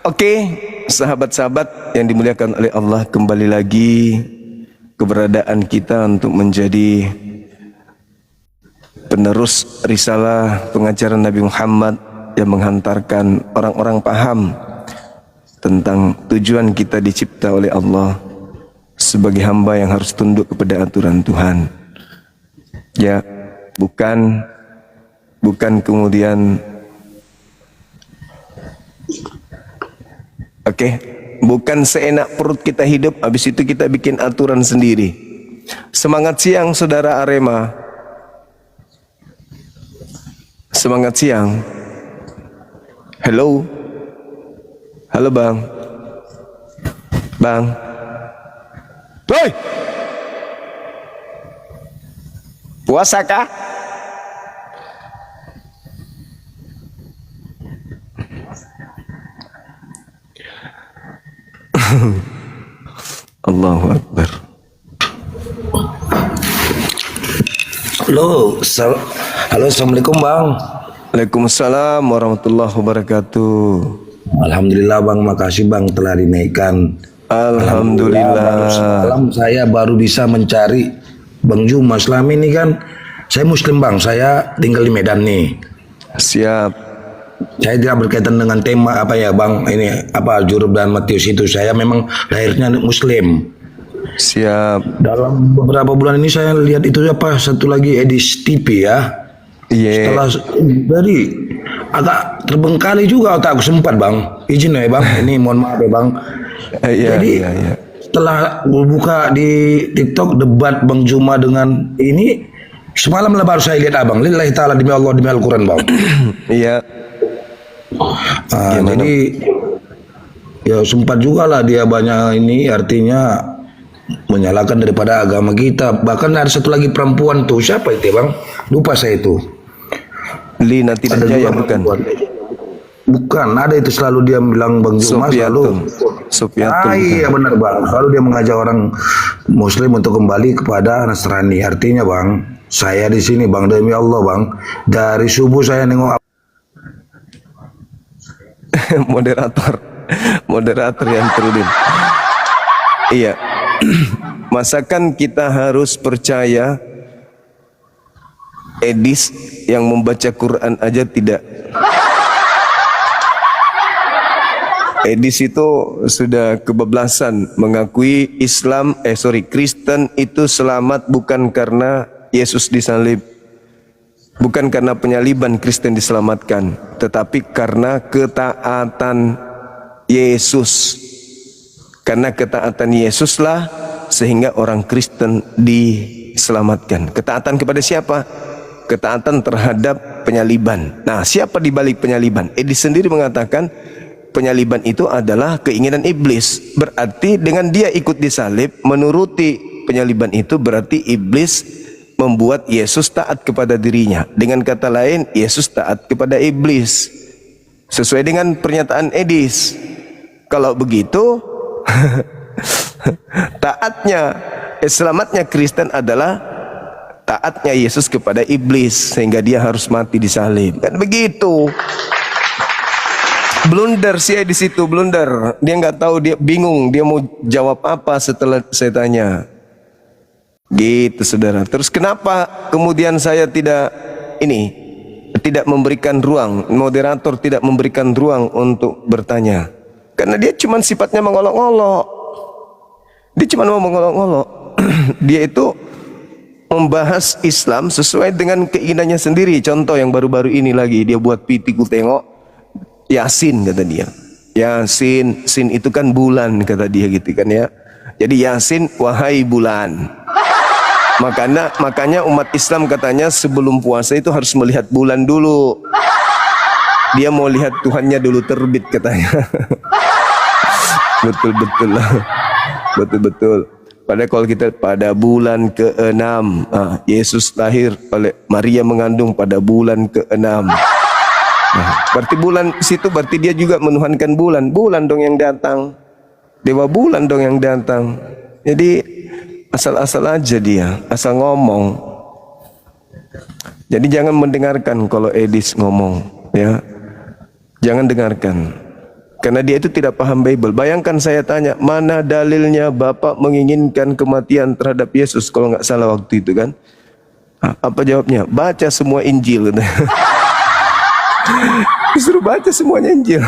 Oke, sahabat-sahabat yang dimuliakan oleh Allah, kembali lagi keberadaan kita untuk menjadi penerus risalah pengajaran Nabi Muhammad yang menghantarkan orang-orang paham tentang tujuan kita dicipta oleh Allah sebagai hamba yang harus tunduk kepada aturan Tuhan. Ya, bukan kemudian bukan seenak perut kita hidup habis itu kita bikin aturan sendiri. Semangat siang Saudara Arema. Semangat siang. Halo Bang. Hoi! Puasa kah? Allahu Akbar. Halo, assalamualaikum Bang. Waalaikumsalam warahmatullahi wabarakatuh. Alhamdulillah Bang, makasih Bang telah dinaikkan. Alhamdulillah. Semalam saya baru bisa mencari Bang Juma. Selama ini kan saya Muslim Bang, saya tinggal di Medan nih. Siap. Saya tidak berkaitan dengan tema apa ya Bang, ini apa Jurub dan Matius itu. Saya memang lahirnya Muslim. Siap. Dalam beberapa bulan ini saya lihat itu apa satu lagi edisi TV ya. Iya. Setelah dari agak terbengkalai juga otakku sempat Bang. Izin ya Bang, ini mohon maaf ya Bang. Jadi setelah buka di TikTok debat Bang Juma dengan ini semalam lah baru saya lihat Abang. Lillahi ta'ala demi Allah demi Al-Quran Bang. Iya. Jadi ya sempat juga lah dia banyak ini artinya menyalahkan daripada agama kita. Bahkan ada satu lagi perempuan tuh siapa itu Bang? Lupa saya itu. Lina tidak jaya bukan? Bukan, ada itu selalu dia bilang Bang Juma selalu. Iya benar Bang. Selalu dia mengajak orang Muslim untuk kembali kepada Nasrani. Artinya Bang, Saya di sini bang, demi Allah bang, dari subuh saya nengok. moderator yang terudin. Iya. Masakan kita harus percaya Edis yang membaca Quran aja tidak. Edis itu sudah kebablasan mengakui Kristen itu selamat bukan karena Yesus disalib, bukan karena penyaliban Kristen diselamatkan, tetapi karena ketaatan Yesus. Karena ketaatan Yesuslah sehingga orang Kristen diselamatkan. Ketaatan kepada siapa? Ketaatan terhadap penyaliban. Nah, siapa di balik penyaliban? Edis sendiri mengatakan penyaliban itu adalah keinginan iblis. Berarti dengan dia ikut disalib, menuruti penyaliban itu berarti iblis membuat Yesus taat kepada dirinya. Dengan kata lain, Yesus taat kepada iblis. Sesuai dengan pernyataan Edis. Kalau begitu, selamatnya Kristen adalah taatnya Yesus kepada iblis, sehingga dia harus mati disalib. Kan begitu. Blunder sih di situ, blunder. Dia nggak tahu, dia bingung, dia mau jawab apa setelah saya tanya. Gitu saudara. Terus kenapa kemudian saya tidak memberikan ruang, moderator tidak memberikan ruang untuk bertanya? Karena dia cuma sifatnya mengolok-olok. Dia cuma mau mengolok-olok. Dia itu membahas Islam sesuai dengan keinginannya sendiri. Contoh yang baru-baru ini lagi, dia buat pitiku tengok Yasin, kata dia. Yasin, sin itu kan bulan, kata dia gitu kan ya. Jadi Yasin, wahai bulan. Makanya umat Islam katanya sebelum puasa itu harus melihat bulan dulu. Dia mau lihat Tuhannya dulu terbit katanya. Betul-betul lah. Betul-betul. Padahal kalau kita pada bulan ke-6, Yesus lahir, oleh Maria mengandung pada bulan ke-6. Nah, berarti bulan situ berarti dia juga menuhankan bulan. Bulan dong yang datang. Dewa bulan dong yang datang. Jadi asal-asal aja dia, asal ngomong. Jadi jangan mendengarkan kalau Edis ngomong, ya. Jangan dengarkan. Karena dia itu tidak paham Bible. Bayangkan saya tanya, mana dalilnya Bapak menginginkan kematian terhadap Yesus? Kalau nggak salah waktu itu kan. Apa jawabnya? Baca semua Injil. Disuruh baca semuanya Injil.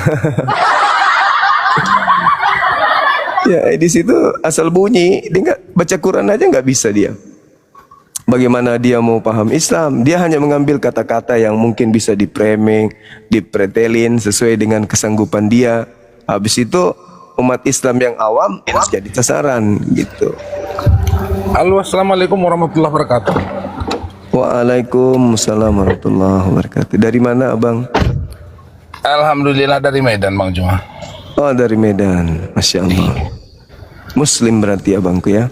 Ya, di situ asal bunyi, dia nggak baca Quran aja nggak bisa dia. Bagaimana dia mau paham Islam? Dia hanya mengambil kata-kata yang mungkin bisa dipraming, dipretelin sesuai dengan kesanggupan dia. Habis itu umat Islam yang awam jadi sasaran gitu. Halo, assalamualaikum warahmatullahi wabarakatuh. Waalaikumsalam warahmatullahi wabarakatuh. Dari mana abang? Alhamdulillah dari Medan, Bang Juma. Oh, dari Medan, masya Allah. Muslim berarti abangku ya.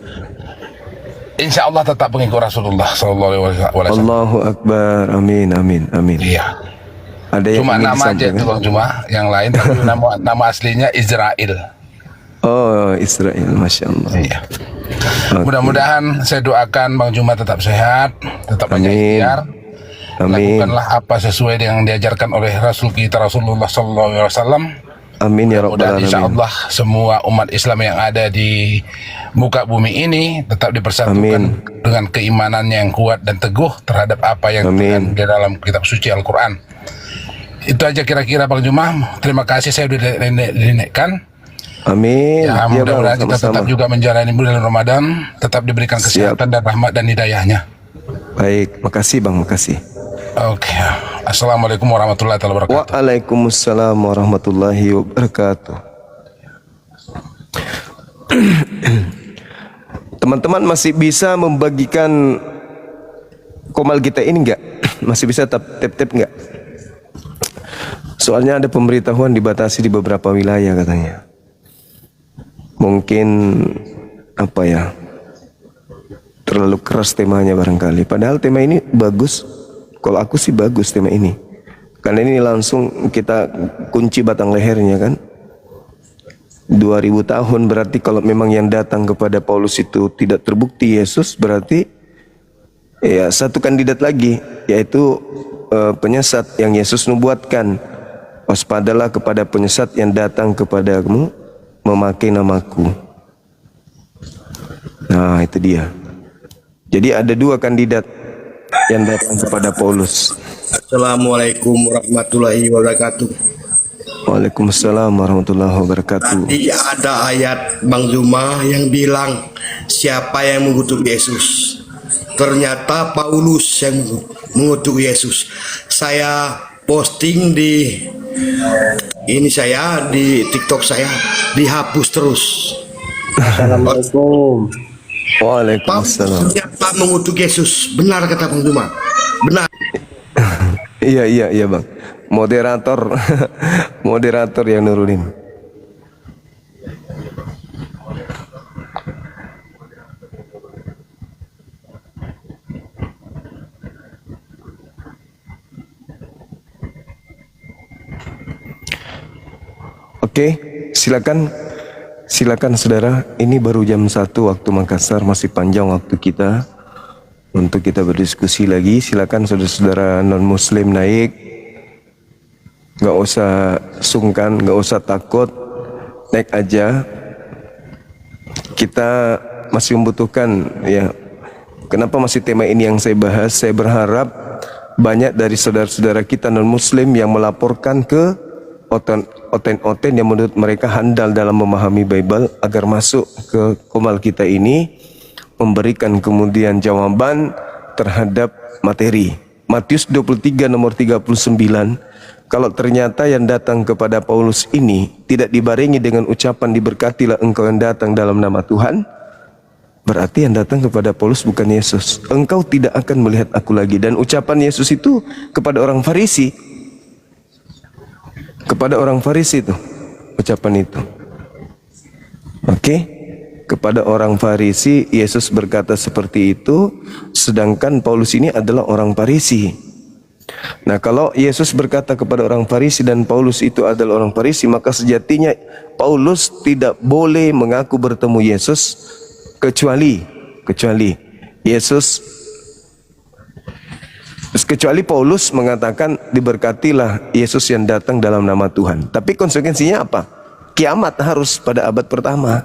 Insya Allah tetap pengikut Rasulullah Sallallahu Alaihi Wasallam. Allahu Akbar, amin, amin, amin. Iya. Ada yang cuma nama aja itu Bang Juma, yang lain tapi nama aslinya Israel. Oh, Israel, masya Allah. Iya. Okay. Mudah-mudahan saya doakan Bang Juma tetap sehat, tetap banyak ikhtiar. Amin. Lakukanlah apa sesuai dengan diajarkan oleh Rasul kita Rasulullah Sallallahu Alaihi Wasallam. Amin ya rabbal alamin. Insya Allah semua umat Islam yang ada di muka bumi ini tetap dipersatukan dengan keimanannya yang kuat dan teguh terhadap apa yang di dalam kitab suci Al-Quran. Itu aja kira-kira Bang Juma. Terima kasih, saya sudah dinekkan. Amin. Ya, mudah-mudahan kita tetap juga menjalani bulan Ramadan, tetap diberikan kesehatan dan rahmat dan hidayahnya. Baik, makasih Bang, makasih. Oke. Assalamualaikum warahmatullahi wabarakatuh. Waalaikumsalam warahmatullahi wabarakatuh. Teman-teman masih bisa membagikan komal kita ini enggak? Masih bisa tap-tap enggak? Soalnya ada pemberitahuan dibatasi di beberapa wilayah katanya. Mungkin apa ya? Terlalu keras temanya barangkali. Padahal tema ini bagus. Kalau aku sih bagus tema ini. Karena ini langsung kita kunci batang lehernya kan. 2000 tahun berarti kalau memang yang datang kepada Paulus itu tidak terbukti Yesus, berarti Ya, satu kandidat lagi, yaitu penyesat yang Yesus nubuatkan. Waspadalah kepada penyesat yang datang kepadamu memakai namaku. Nah, itu dia. Jadi ada dua kandidat yang datang kepada Paulus. Assalamualaikum warahmatullahi wabarakatuh. Waalaikumsalam warahmatullahi wabarakatuh. Tadi ada ayat Bang Zuma yang bilang siapa yang mengutuk Yesus. Ternyata Paulus yang mengutuk Yesus. Saya posting di TikTok saya dihapus terus. Assalamualaikum. Waalaikumsalam. Siapa mengutuk Yesus? Benar kata Bang Zuma. Benar. Iya Bang. Moderator moderator yang nurunin. Oke, silakan saudara. Ini baru jam 1 waktu Makassar, masih panjang waktu kita untuk kita berdiskusi lagi. Silakan saudara-saudara non muslim naik, nggak usah sungkan, nggak usah takut, naik aja. Kita masih membutuhkan, ya. Kenapa masih tema ini yang saya bahas? Saya berharap banyak dari saudara-saudara kita non muslim yang melaporkan ke oten-oten yang menurut mereka handal dalam memahami Bible agar masuk ke komal kita ini, memberikan kemudian jawaban terhadap materi. Matius 23 nomor 39, kalau ternyata yang datang kepada Paulus ini tidak dibarengi dengan ucapan diberkatilah engkau yang datang dalam nama Tuhan, berarti yang datang kepada Paulus bukan Yesus. Engkau tidak akan melihat aku lagi. Dan ucapan Yesus itu kepada orang Farisi, kepada orang Farisi itu ucapan itu. Oke, kepada orang Farisi Yesus berkata seperti itu, sedangkan Paulus ini adalah orang Farisi. Nah, kalau Yesus berkata kepada orang Farisi dan Paulus itu adalah orang Farisi, maka sejatinya Paulus tidak boleh mengaku bertemu Yesus kecuali Paulus mengatakan diberkatilah Yesus yang datang dalam nama Tuhan. Tapi konsekuensinya apa? Kiamat harus pada abad pertama.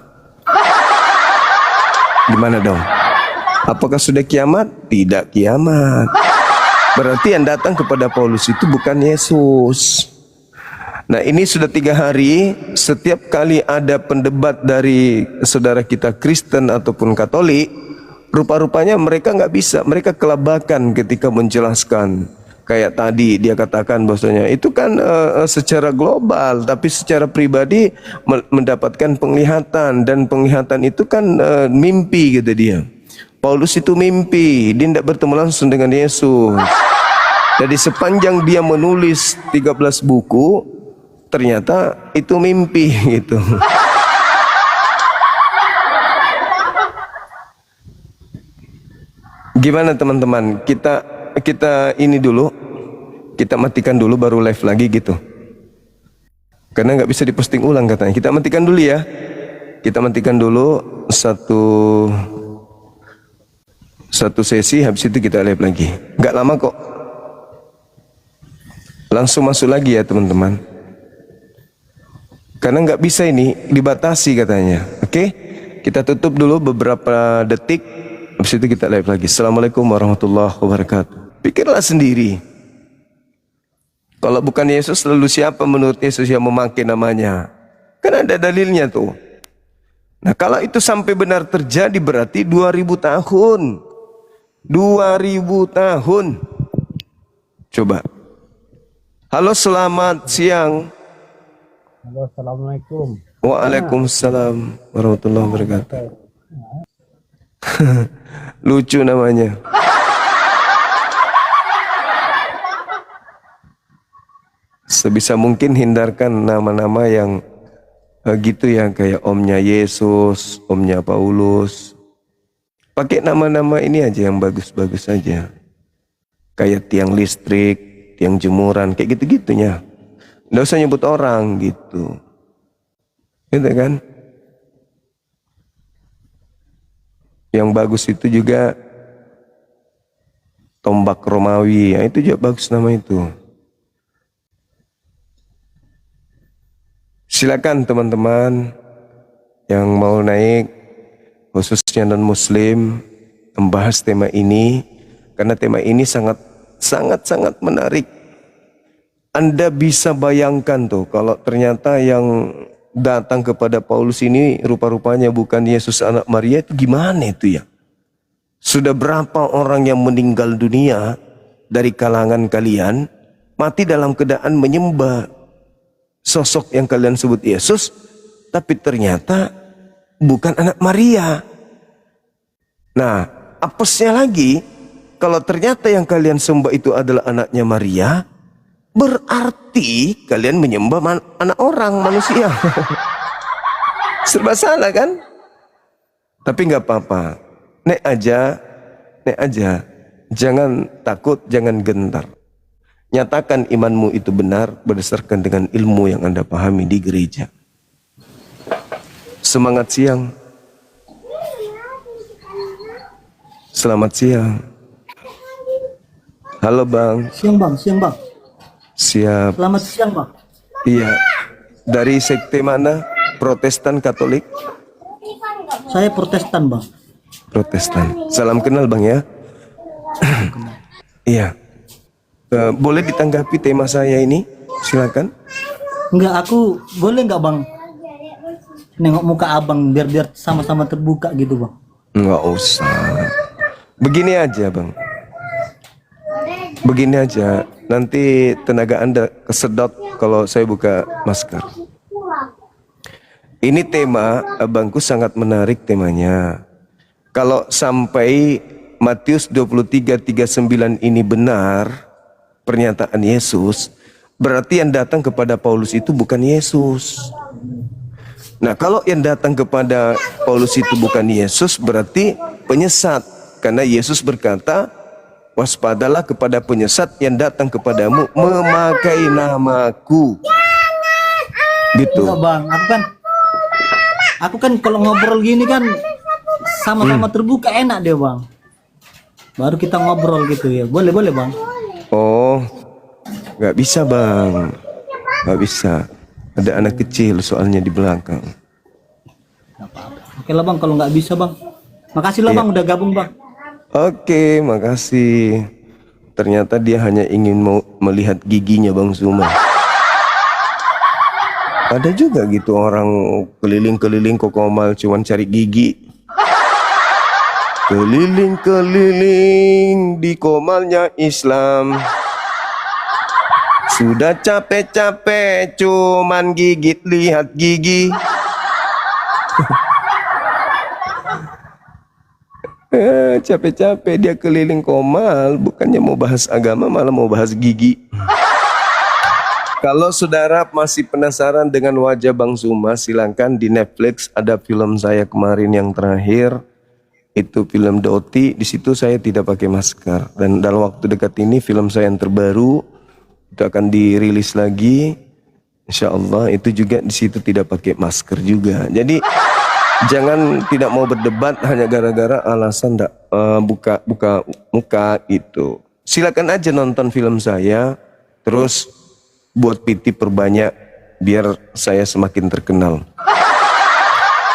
Gimana dong? Apakah sudah kiamat? Tidak kiamat. Berarti yang datang kepada Paulus itu bukan Yesus. Nah, ini sudah 3 hari, setiap kali ada pendebat dari saudara kita Kristen ataupun Katolik, rupa-rupanya mereka nggak bisa, mereka kelabakan ketika menjelaskan. Kayak tadi dia katakan bahwasanya itu kan secara global, tapi secara pribadi mendapatkan penglihatan, dan penglihatan itu kan mimpi, gitu dia. Paulus itu mimpi, dia tidak bertemu langsung dengan Yesus. Jadi sepanjang dia menulis 13 buku, ternyata itu mimpi gitu. Gimana teman-teman? Kita ini dulu, kita matikan dulu baru live lagi gitu. Karena nggak bisa diposting ulang katanya. Kita matikan dulu ya. Kita matikan dulu satu sesi, habis itu kita live lagi. Nggak lama kok. Langsung masuk lagi ya teman-teman. Karena nggak bisa ini, dibatasi katanya. Oke? Kita tutup dulu beberapa detik, habis itu kita live lagi. Assalamualaikum warahmatullahi wabarakatuh. Pikirlah sendiri. Kalau bukan Yesus, lalu siapa menurut Yesus yang memakai namanya? Kan ada dalilnya tuh. Nah, kalau itu sampai benar terjadi berarti 2000 tahun. 2000 tahun. Coba. Halo, selamat siang. Halo, assalamualaikum. Waalaikumsalam warahmatullahi wabarakatuh. Lucu namanya. Sebisa mungkin hindarkan nama-nama yang gitu ya, kayak omnya Yesus, omnya Paulus. Pakai nama-nama ini aja yang bagus-bagus aja. Kayak tiang listrik, tiang jemuran, kayak gitu-gitunya. Nggak usah nyebut orang gitu. Gitu kan? Yang bagus itu juga tombak Romawi. Ya, itu juga bagus nama itu. Silakan teman-teman yang mau naik, khususnya non-muslim, membahas tema ini, karena tema ini sangat menarik. Anda bisa bayangkan tuh, kalau ternyata yang datang kepada Paulus ini rupa-rupanya bukan Yesus anak Maria, itu gimana itu ya? Sudah berapa orang yang meninggal dunia dari kalangan kalian, mati dalam keadaan menyembah sosok yang kalian sebut Yesus, tapi ternyata bukan anak Maria. Nah, apesnya lagi, kalau ternyata yang kalian sembah itu adalah anaknya Maria, berarti kalian menyembah anak orang, manusia. Serba salah kan? Tapi nggak apa-apa. Nek aja. Jangan takut, jangan gentar. Nyatakan imanmu itu benar berdasarkan dengan ilmu yang Anda pahami di gereja. Semangat siang. Selamat siang. Halo Bang. Siang Bang. Siap. Selamat siang Bang. Iya. Dari sekte mana? Protestan, Katolik? Saya Protestan Bang. Protestan. Salam kenal Bang ya. Iya. Boleh ditanggapi tema saya ini? Silakan. Enggak, aku boleh nggak Bang? Nengok muka abang biar sama-sama terbuka gitu Bang. Nggak usah. Begini aja Bang. Begini aja. Nanti tenaga Anda kesedot kalau saya buka masker. Ini tema abangku sangat menarik temanya. Kalau sampai Matius 23:39 ini benar pernyataan Yesus, berarti yang datang kepada Paulus itu bukan Yesus. Nah, kalau yang datang kepada Paulus itu bukan Yesus, berarti penyesat. Karena Yesus berkata, waspadalah kepada penyesat yang datang kepadamu memakai namaku. Gitu. Enggak Bang, aku kan kalau ngobrol gini kan sama-sama terbuka enak deh Bang. Baru kita ngobrol gitu ya. Boleh Bang. Oh, nggak bisa Bang, nggak bisa. Ada anak kecil soalnya di belakang. Oke lah Bang, kalau nggak bisa Bang. Makasih lah Bang udah gabung Bang. Oke, makasih. Ternyata dia hanya ingin mau melihat giginya Bang Zuma. Ada juga gitu orang keliling-keliling Kokomal cuman cari gigi. Keliling-keliling di Komalnya Islam. Sudah capek-capek cuman gigit lihat gigi. Capek-capek dia keliling Komal, bukannya mau bahas agama malah mau bahas gigi. Kalau saudara masih penasaran dengan wajah Bang Zuma, silahkan di Netflix ada film saya kemarin yang terakhir. Itu film Doti, di situ saya tidak pakai masker. Dan dalam waktu dekat ini film saya yang terbaru itu akan dirilis lagi. Insya Allah itu juga di situ tidak pakai masker juga. Jadi jangan tidak mau berdebat hanya gara-gara alasan buka muka itu. Silakan aja nonton film saya, terus buat PT perbanyak biar saya semakin terkenal.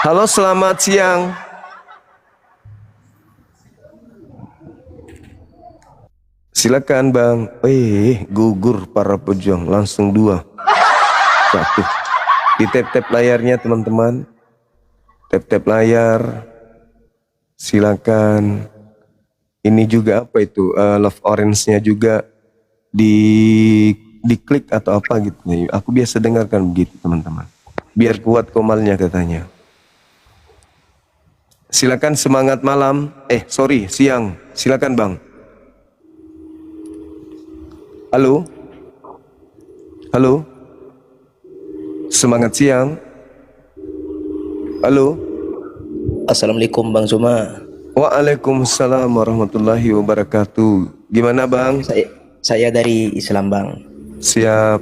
Halo, selamat siang. Silakan Bang. Gugur para pejuang, langsung 2. 1. Di tap-tap layarnya teman-teman. Tap-tap layar. Silakan. Ini juga apa itu? Love orange-nya juga diklik atau apa gitu. Aku biasa dengarkan begitu teman-teman. Biar kuat komalnya katanya. Silakan semangat malam. Siang. Silakan Bang. Halo. Semangat siang. Halo. Assalamualaikum Bang Zuma. Waalaikumsalam warahmatullahi wabarakatuh. Gimana Bang? Saya dari Islam Bang. Siap.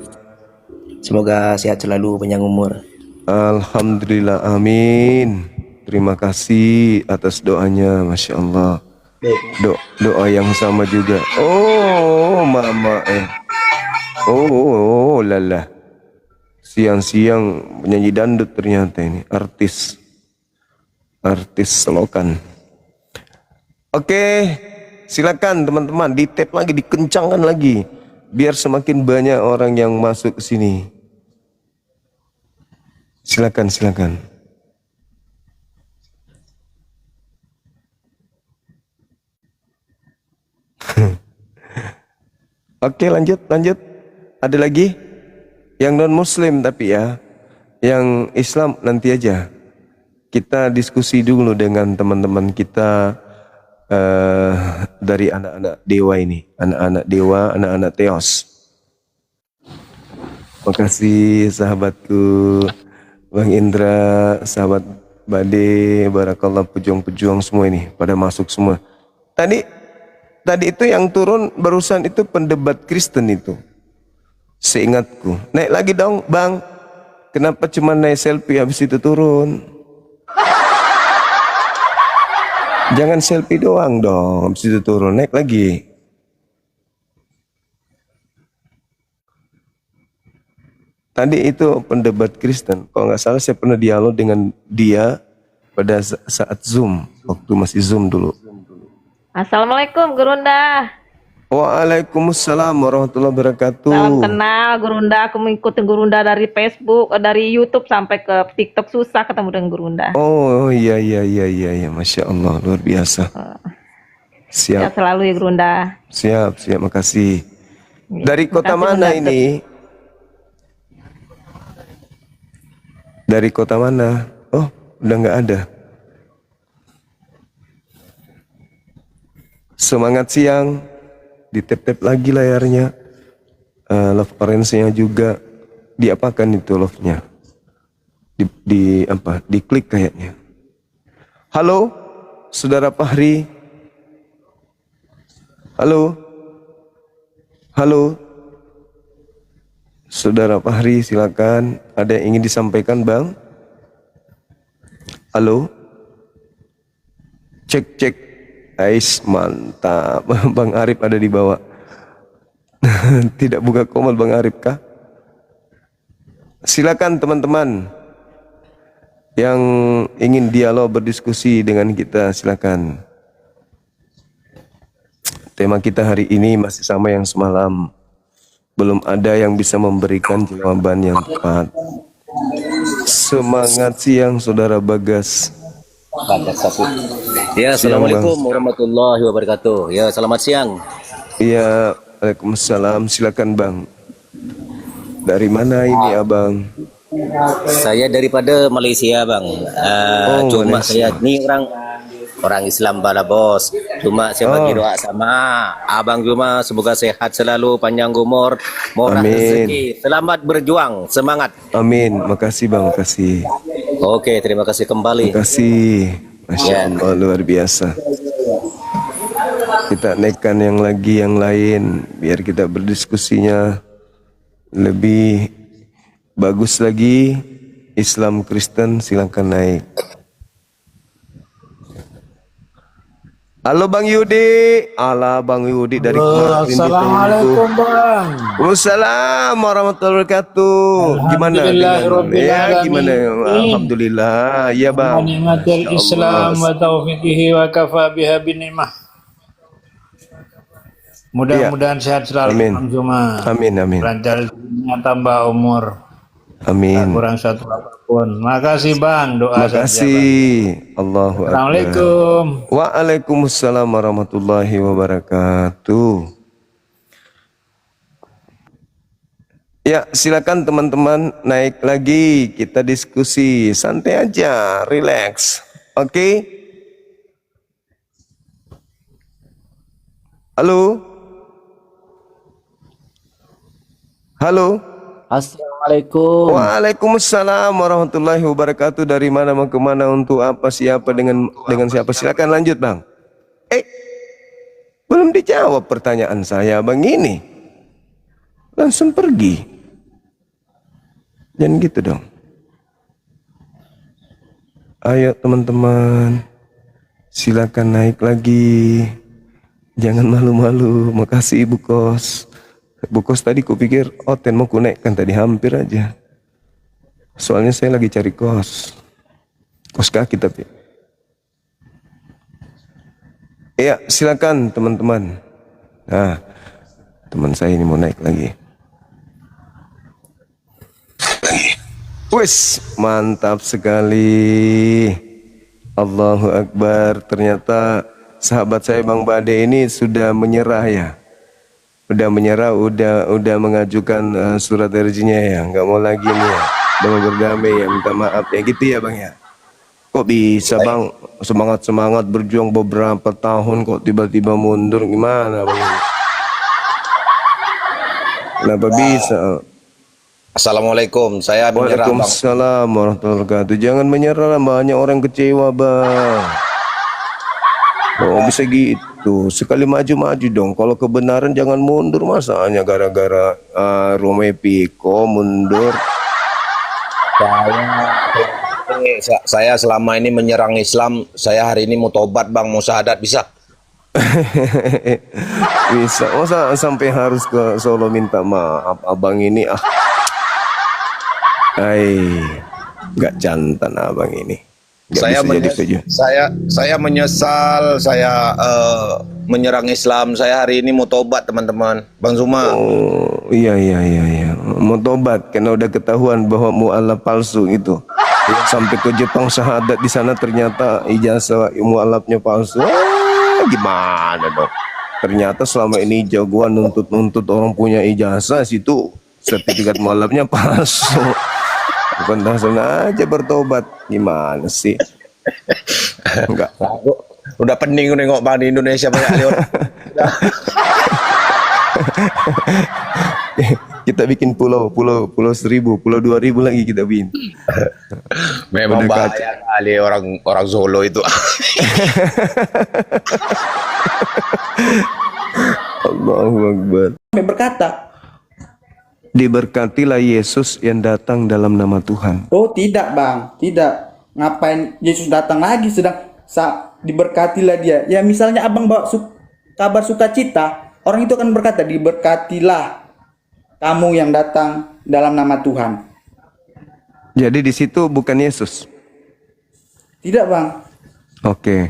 Semoga sehat selalu, panjang umur. Alhamdulillah, amin. Terima kasih atas doanya, Masya Allah. Doa yang sama juga. Oh, mama Oh, lala. Siang-siang penyanyi dangdut ternyata ini, artis selokan. Oke, silakan teman-teman, di-tap lagi, dikencangkan lagi, biar semakin banyak orang yang masuk ke sini. Silakan. Oke, lanjut. Ada lagi? Yang non muslim tapi ya. Yang Islam nanti aja. Kita diskusi dulu dengan teman-teman kita dari anak-anak dewa ini. Anak-anak dewa, anak-anak teos. Makasih sahabatku Bang Indra, sahabat Bade, barakallah, pejuang-pejuang semua ini pada masuk semua. Tadi itu yang turun barusan itu pendebat Kristen itu. Seingatku. Naik lagi dong, Bang. Kenapa cuma naik selfie habis itu turun? Jangan selfie doang dong, habis itu turun, naik lagi. Tadi itu pendebat Kristen. Kalau nggak salah saya pernah dialog dengan dia pada saat Zoom, waktu masih Zoom dulu. Assalamualaikum Gurunda. Waalaikumsalam warahmatullahi wabarakatuh. Salam kenal Gurunda. Aku mengikuti Gurunda dari Facebook, dari YouTube sampai ke TikTok, susah ketemu dengan Gurunda. Oh iya, Masya Allah, luar biasa. Siap. Ya, selalu ya Gurunda. Siap, makasih. Dari kota mana ini? Dari kota mana? Oh, udah nggak ada. Semangat siang. Ditep-tep lagi layarnya. Love orange-nya juga. Diapakan itu love-nya? Di apa? Diklik kayaknya. Halo, Saudara Fahri. Halo. Saudara Fahri, silakan. Ada yang ingin disampaikan, Bang? Halo. Cek. Ais, mantap. Bang Arif ada di bawah. Tidak buka komal Bang Arif kah? Silakan teman-teman yang ingin dialog berdiskusi dengan kita, silakan. Tema kita hari ini masih sama yang semalam. Belum ada yang bisa memberikan jawaban yang tepat. Semangat siang Saudara Bagas. Ya, assalamualaikum warahmatullahi wabarakatuh. Ya, selamat siang. Ya, waalaikumsalam. Silakan Bang. Dari mana ini Abang? Saya daripada Malaysia Bang. Cuma Malaysia. saya ini orang Islam bala bos. Cuma saya bagi doa sama Abang Juma, semoga sehat selalu, panjang umur, murah rezeki. Selamat berjuang, semangat. Amin. Makasih Bang, makasih. Oke, terima kasih kembali. Terima kasih. Masya Allah, luar biasa. Kita naikkan yang lain biar kita berdiskusinya lebih bagus lagi. Islam Kristen silakan naik. Halo Bang Yudi. Ala Bang Yudi dari kemarin. Assalamualaikum Bang. Waalaikumsalam warahmatullahi wabarakatuh. Gimana? Ya, gimana? Alhamdulillah. Ya Bang. Nikmatul Islam wa taufiqihi wa kafa biha binikmah. Mudah-mudahan sehat selalu Bang Juma. Amin. Lancar tambah umur. Amin. Tak kurang satu apapun. Makasih Bang, doa Makasih. Allahu Akbar. Assalamualaikum. Waalaikumsalam warahmatullahi wabarakatuh. Ya, silakan teman-teman naik lagi, kita diskusi santai aja, relax. Oke? Halo? Assalamualaikum. Waalaikumsalam warahmatullahi wabarakatuh. Dari mana mau kemana, untuk apa, siapa, dengan siapa? Silakan lanjut Bang. Belum dijawab pertanyaan saya Bang ini. Langsung pergi. Jangan gitu dong. Ayo teman-teman. Silakan naik lagi. Jangan malu-malu. Makasih Ibu Kos. Bu Kos tadi kupikir Oten mau ku naikkan tadi, hampir aja. Soalnya saya lagi cari kos. Kos kaki tapi. Ya, silakan teman-teman. Nah, teman saya ini mau naik lagi. Wis, mantap sekali. Allahu Akbar. Ternyata sahabat saya Bang Bade ini sudah menyerah ya. Udah menyerah, udah mengajukan surat RJ-nya ya. Nggak mau lagi nih ya. Udah mau berdamai ya, minta maaf ya gitu ya Bang ya. Kok bisa Bang semangat-semangat berjuang beberapa tahun kok tiba-tiba mundur, gimana Bang? Kenapa bisa? Assalamualaikum, saya menyerah Bang. Waalaikumsalam warahmatullahi wabarakatuh. Jangan menyerah, banyak orang kecewa Bang. Oh bisa gitu, sekali maju-maju dong. Kalau kebenaran jangan mundur, masanya gara-gara Rome Pico mundur. Saya selama ini menyerang Islam, saya hari ini mau tobat Bang, mau syahadat bisa? Bisa, masa sampai harus ke Solo minta maaf abang ini nggak jantan abang ini. Saya menyesal, saya menyerang Islam. Saya hari ini mau tobat teman-teman. Bang Zuma. Oh iya, mau tobat karena udah ketahuan bahwa mu'alaf palsu itu. Sampai ke Jepang syahadat di sana ternyata ijazah mu'alafnya palsu. Gimana dong? Ternyata selama ini jagoan nuntut orang punya ijazah, situ sertifikat mu'alafnya palsu. Bukan langsung aja bertobat, gimana sih? Enggak. Udah pening nengok Bang di Indonesia banyak orang. Kita bikin pulau 1.000, pulau 2.000 lagi kita bikin. Memang bahaya kali orang Solo itu. Allahu Akbar. Berkata, diberkatilah Yesus yang datang dalam nama Tuhan. oh tidak Bang, tidak. Ngapain Yesus datang lagi sedang diberkatilah dia. Ya misalnya abang bawa kabar sukacita, orang itu akan berkata diberkatilah kamu yang datang dalam nama Tuhan. Jadi di situ bukan Yesus. Tidak Bang. Oke.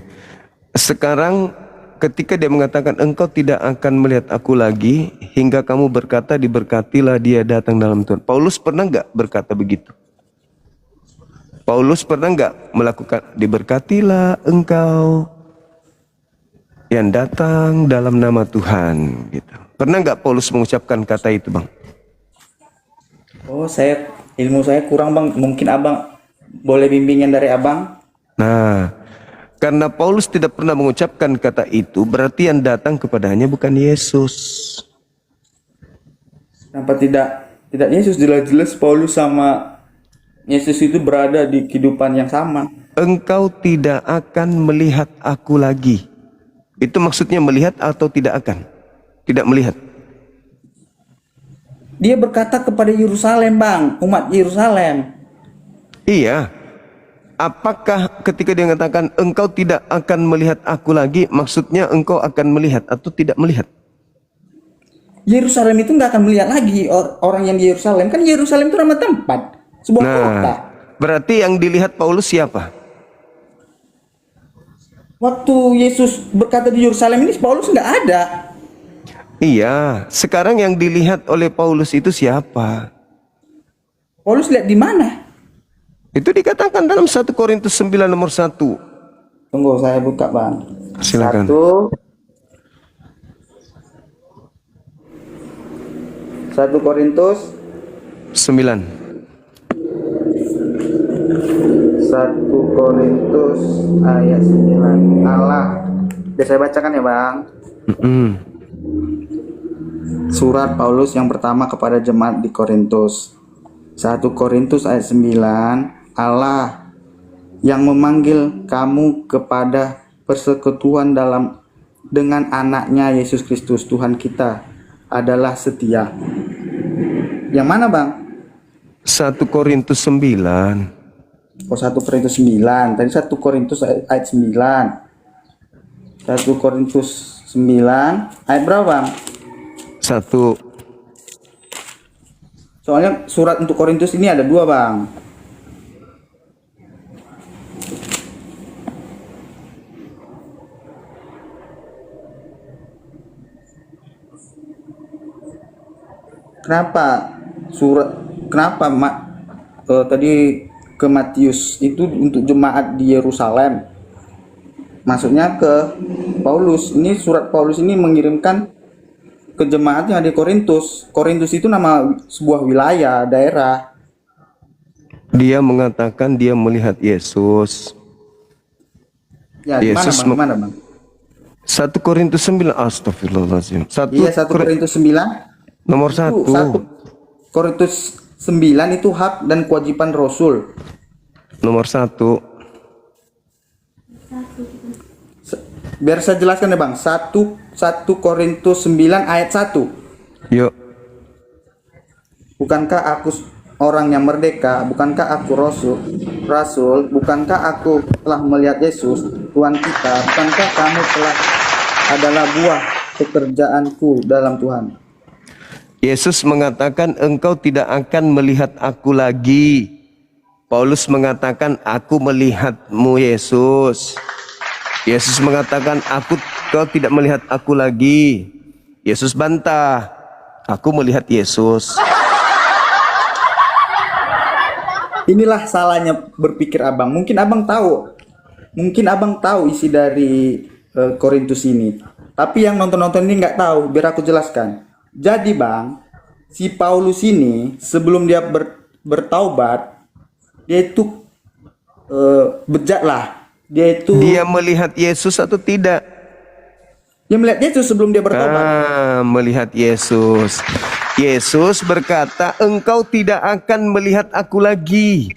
Sekarang ketika dia mengatakan engkau tidak akan melihat aku lagi hingga kamu berkata diberkatilah dia datang dalam Tuhan. Paulus pernah nggak berkata begitu? Paulus pernah nggak melakukan diberkatilah engkau yang datang dalam nama Tuhan gitu? Pernah nggak Paulus mengucapkan kata itu Bang? Oh ilmu saya kurang Bang, mungkin abang boleh bimbingan dari abang. Nah, karena Paulus tidak pernah mengucapkan kata itu, berarti yang datang kepadanya bukan Yesus. Kenapa tidak Yesus? Jelas-jelas Paulus sama Yesus itu berada di kehidupan yang sama. Engkau tidak akan melihat aku lagi. Itu maksudnya melihat atau tidak akan? Tidak melihat. Dia berkata kepada Yerusalem Bang, umat Yerusalem. Iya. Apakah ketika dia mengatakan engkau tidak akan melihat aku lagi, maksudnya engkau akan melihat atau tidak melihat? Yerusalem itu nggak akan melihat lagi orang yang di Yerusalem. Kan Yerusalem itu nama tempat, sebuah kota. Berarti yang dilihat Paulus siapa? Waktu Yesus berkata di Yerusalem ini Paulus nggak ada. Iya, sekarang yang dilihat oleh Paulus itu siapa? Paulus lihat di mana? Itu dikatakan dalam 1 Korintus 9 nomor 1. Tunggu saya buka Bang. Silakan. 1 Korintus 9. 1 Korintus ayat 9. Allah. Biar saya bacakan ya Bang. Surat Paulus yang pertama kepada jemaat di Korintus. 1 Korintus ayat 9. Allah yang memanggil kamu kepada persekutuan dengan anaknya Yesus Kristus Tuhan kita adalah setia. Yang mana Bang? 1 Korintus 9. Oh 1 Korintus 9. Tadi 1 Korintus ayat 9. 1 Korintus 9 ayat berapa Bang? 1. Soalnya surat untuk Korintus ini ada 2 Bang. Kenapa tadi ke Matius itu untuk jemaat di Yerusalem, maksudnya ke Paulus. Ini surat Paulus ini mengirimkan ke jemaat yang ada di Korintus. Korintus itu nama sebuah wilayah, daerah. Dia mengatakan dia melihat Yesus. Ya, Yesus mana Bang? 1 Korintus 9. Astagfirullahaladzim. Iya, 1 Korintus 9 nomor 1. 1 Korintus 9 itu hak dan kewajiban Rasul. Nomor 1. Biar saya jelaskan ya Bang. 1 Korintus 9 ayat 1. Yuk. Bukankah aku orang yang merdeka? Bukankah aku rasul? Bukankah aku telah melihat Yesus Tuhan kita? Bukankah kamu telah adalah buah pekerjaanku dalam Tuhan? Yesus mengatakan engkau tidak akan melihat aku lagi. Paulus mengatakan aku melihatmu Yesus. Yesus mengatakan kau tidak melihat aku lagi. Yesus bantah, aku melihat Yesus. Inilah salahnya berpikir Abang. Mungkin Abang tahu isi dari Korintus ini. Tapi yang nonton-nonton ini nggak tahu. Biar aku jelaskan. Jadi Bang, si Paulus ini sebelum dia bertaubat, dia itu bejat lah. Dia melihat Yesus atau tidak? Dia melihat Yesus sebelum dia bertobat. Melihat Yesus. Yesus berkata, engkau tidak akan melihat aku lagi.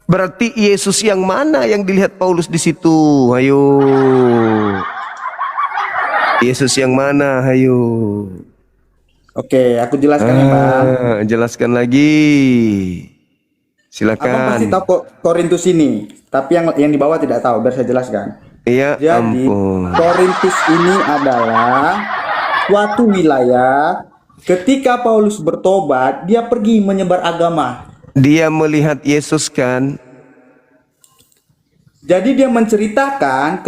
Berarti Yesus yang mana yang dilihat Paulus di situ? Ayo. Yesus yang mana? Ayo. Oke, aku jelaskan ya Bang. Jelaskan lagi. Silakan. Abang pasti tahu Korintus ini, tapi yang di bawah tidak tahu. Biar saya jelaskan. Iya. Jadi Korintus ini adalah suatu wilayah. Ketika Paulus bertobat, dia pergi menyebar agama. Dia melihat Yesus kan? Jadi dia menceritakan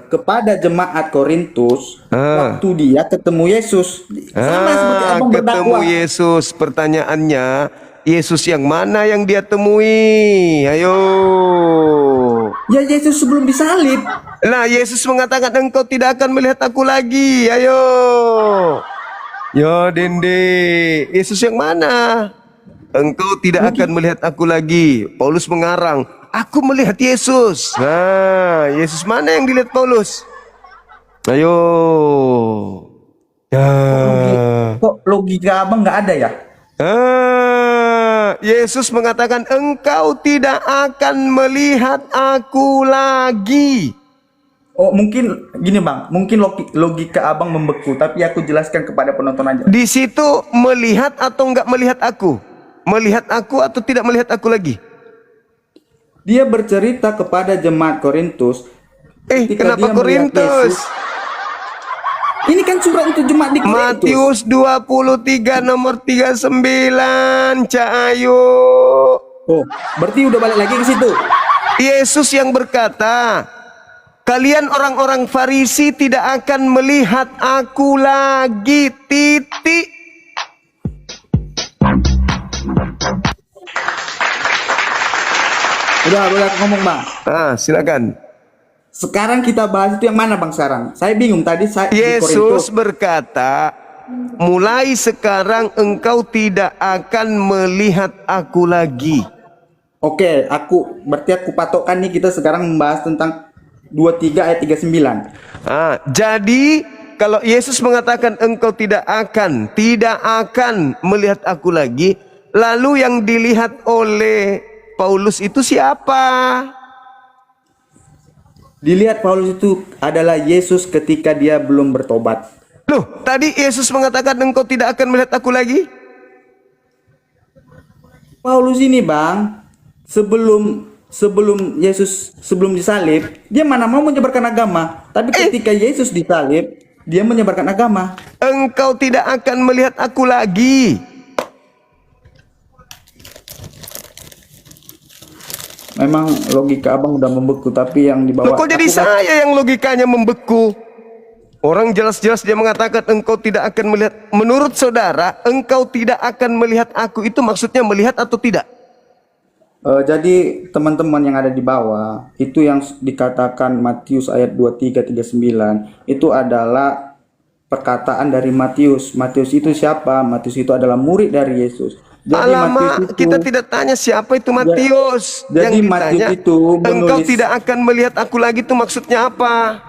kepada jemaat Korintus waktu dia ketemu Yesus. Sama seperti Abang berdakwah. Ketemu Yesus. Pertanyaannya, Yesus yang mana yang dia temui? Ayo. Ya Yesus sebelum disalib. Nah, Yesus mengatakan engkau tidak akan melihat aku lagi. Ayo. Yo Dende, Yesus yang mana? Engkau tidak akan melihat aku lagi. Paulus mengarang, aku melihat Yesus. Nah, Yesus mana yang dilihat Paulus? Ayo. Ya. Kok logika Abang nggak ada ya? Yesus mengatakan engkau tidak akan melihat aku lagi. Oh, mungkin gini Bang, mungkin logika Abang membeku, tapi aku jelaskan kepada penonton aja. Di situ melihat atau enggak melihat aku? Melihat aku atau tidak melihat aku lagi? Dia bercerita kepada jemaat Korintus. Kenapa Korintus? Ini kan surat untuk jemaat di Korintus. Matius 23 nomor 39, Cak Ayu. Oh, berarti udah balik lagi ke situ. Yesus yang berkata, kalian orang-orang Farisi tidak akan melihat aku lagi, titik. Udah boleh aku ngomong Bang. Silakan. Sekarang kita bahas itu yang mana Bang sekarang? Saya bingung tadi Yesus berkata, mulai sekarang engkau tidak akan melihat aku lagi. Oke, berarti aku patokkan nih, kita sekarang membahas tentang 23 ayat 39. Jadi kalau Yesus mengatakan engkau tidak akan melihat aku lagi, lalu yang dilihat oleh Paulus itu siapa? Dilihat Paulus itu adalah Yesus ketika dia belum bertobat. Loh, tadi Yesus mengatakan engkau tidak akan melihat aku lagi. Paulus ini Bang, sebelum sebelum disalib, dia mana mau menyebarkan agama. Tapi ketika Yesus disalib, dia menyebarkan agama. Engkau tidak akan melihat aku lagi. Memang logika abang udah membeku, tapi yang dibawa. Kok jadi saya yang logikanya membeku? Orang jelas-jelas dia mengatakan engkau tidak akan melihat. Menurut saudara, engkau tidak akan melihat aku itu maksudnya melihat atau tidak? Jadi teman-teman yang ada di bawah, itu yang dikatakan Matius ayat 23-39, itu adalah perkataan dari Matius. Matius itu siapa? Matius itu adalah murid dari Yesus. Jadi Alamak, kita tidak tanya siapa itu Matius. Jadi yang Matius ditanya, itu engkau tidak akan melihat aku lagi itu maksudnya apa?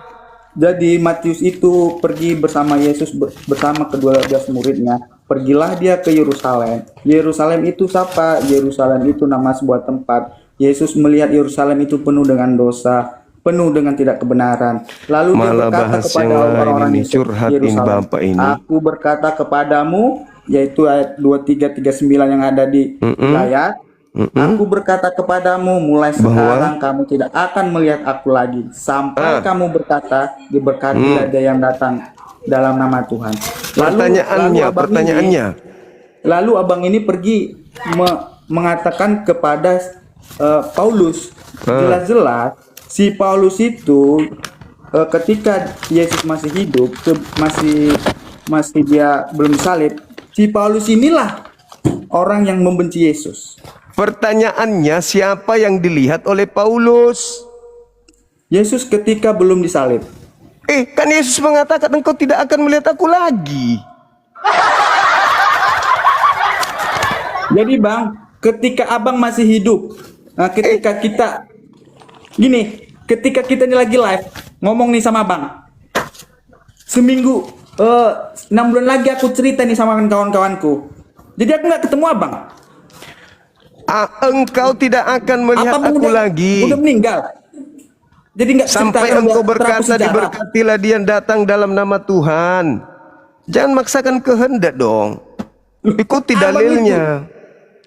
Jadi Matius itu pergi bersama Yesus bersama ke-12 muridnya. Pergilah dia ke Yerusalem. Yerusalem itu siapa? Yerusalem itu nama sebuah tempat. Yesus melihat Yerusalem itu penuh dengan dosa, penuh dengan tidak kebenaran. Lalu dia berkata kepada orang-orang di Yerusalem, aku berkata kepadamu, yaitu ayat 23-39 yang ada di layar, aku berkata kepadamu, mulai sekarang kamu tidak akan melihat aku lagi, sampai kamu berkata, diberkatilah dia yang datang dalam nama Tuhan. Pertanyaannya. Lalu abang ini pergi mengatakan kepada Paulus, jelas-jelas si Paulus itu ketika Yesus masih hidup, masih dia belum disalib, si Paulus inilah orang yang membenci Yesus. Pertanyaannya, siapa yang dilihat oleh Paulus? Yesus ketika belum disalib. Kan Yesus mengatakan engkau tidak akan melihat aku lagi. Jadi bang, ketika abang masih hidup, ketika kita ini lagi live, ngomong nih sama abang, seminggu, 6 bulan lagi aku cerita nih sama kawan-kawanku. Jadi aku nggak ketemu abang. Engkau tidak akan melihat aku lagi. Udah meninggal. Jadi nggak sampai engkau berkata, diberkatilah dia yang datang dalam nama Tuhan. Jangan maksakan kehendak dong. Ikuti dalilnya.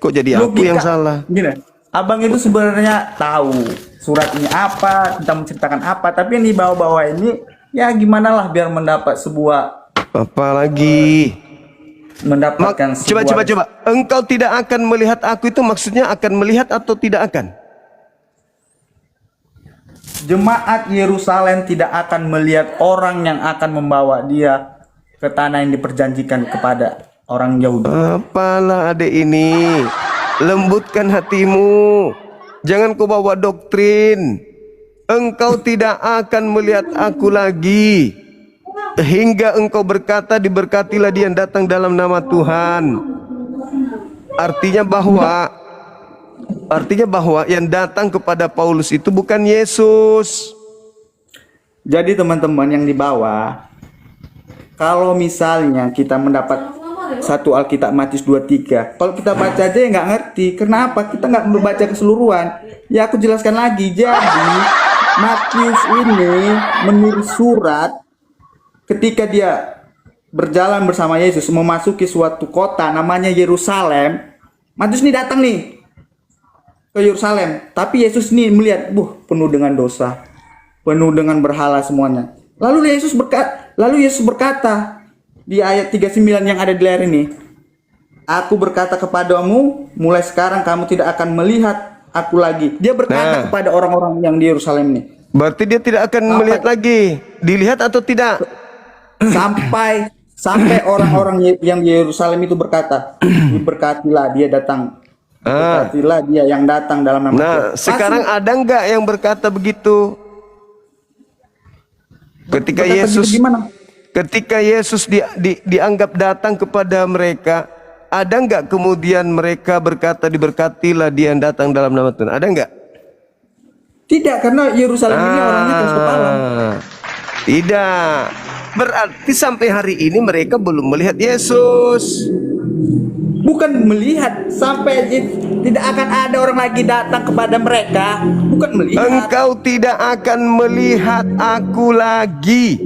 Kok jadi aku yang salah? Gini, abang itu sebenarnya tahu surat ini apa, kita menceritakan apa, tapi yang dibawa-bawa ini ya gimana lah biar mendapat sebuah apalagi mendapatkan sebuah. Coba. Engkau tidak akan melihat aku itu maksudnya akan melihat atau tidak akan? Jemaat Yerusalem tidak akan melihat orang yang akan membawa dia ke tanah yang diperjanjikan kepada orang Yahudi. Apalah adek ini, lembutkan hatimu. Jangan kau bawa doktrin. Engkau tidak akan melihat aku lagi hingga engkau berkata, diberkatilah dia yang datang dalam nama Tuhan. Artinya bahwa yang datang kepada Paulus itu bukan Yesus. Jadi teman-teman yang di bawah, kalau misalnya kita mendapat satu Alkitab Matius 23, kalau kita baca aja ya nggak ngerti. Kenapa? Kita nggak membaca keseluruhan. Ya aku jelaskan lagi. Jadi Matius ini menulis surat ketika dia berjalan bersama Yesus memasuki suatu kota namanya Yerusalem. Matius ini datang nih ke Yerusalem, tapi Yesus nih melihat, penuh dengan dosa, penuh dengan berhala semuanya. Lalu Yesus berkata di ayat 39 yang ada di layar ini, aku berkata kepadamu, mulai sekarang kamu tidak akan melihat aku lagi. Dia berkata kepada orang-orang yang di Yerusalem ini. Berarti dia tidak akan melihat lagi. Dilihat atau tidak? Sampai orang-orang yang di Yerusalem itu berkata, diberkatilah dia datang. Berkatilah dia yang datang dalam nama Tuhan. Sekarang ada nggak yang berkata begitu? Ketika Yesus dianggap datang kepada mereka, ada nggak kemudian mereka berkata, diberkatilah dia yang datang dalam nama Tuhan? Ada nggak? Tidak, karena Yerusalem ini orangnya keras kepala. Tidak. Berarti sampai hari ini mereka belum melihat Yesus. Bukan melihat, sampai tidak akan ada orang lagi datang kepada mereka. Bukan melihat. Engkau tidak akan melihat aku lagi.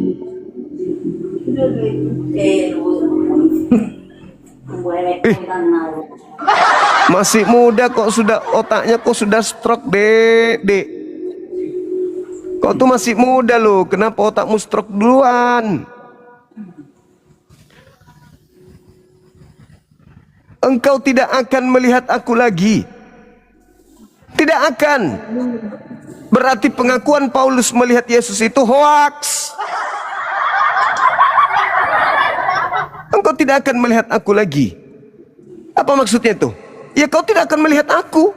Masih muda kok sudah otaknya kok sudah stroke, Dek. Kau tuh masih muda loh, kenapa otakmu stroke duluan? Engkau tidak akan melihat aku lagi. Tidak akan. Berarti pengakuan Paulus melihat Yesus itu hoaks. Engkau tidak akan melihat aku lagi. Apa maksudnya itu? Ya kau tidak akan melihat aku.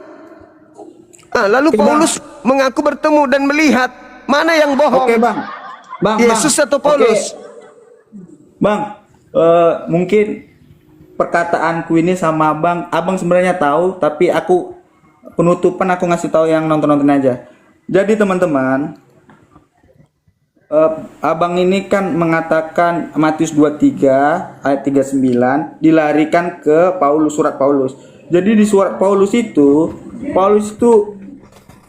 Nah, lalu Paulus mengaku bertemu dan melihat. Mana yang bohong? Oke, Bang. Yesus atau Paulus? Bang, mungkin perkataanku ini sama abang sebenarnya tahu, tapi aku penutupan aku ngasih tahu yang nonton aja. Jadi teman-teman, abang ini kan mengatakan Matius 23 ayat 39 dilarikan ke surat Paulus. Jadi di surat Paulus itu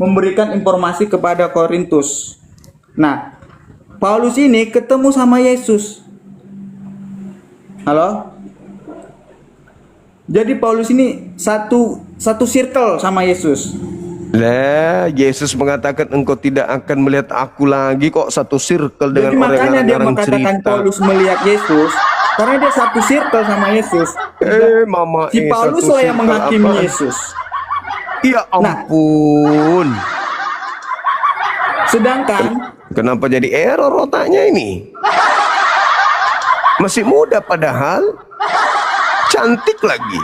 memberikan informasi kepada Korintus. Nah, Paulus ini ketemu sama Yesus. Halo? Jadi Paulus ini satu circle sama Yesus. Lah, Yesus mengatakan engkau tidak akan melihat aku lagi, kok satu circle dengan Jadi orang makanya yang dia ngarang mengatakan cerita. Paulus melihat Yesus karena dia satu circle sama Yesus. Mama, Si Paulus satu lah yang circle menghakimi apa? Yesus. Ya ampun. Sedangkan Kenapa jadi error otaknya ini? Masih muda padahal. Cantik lagi.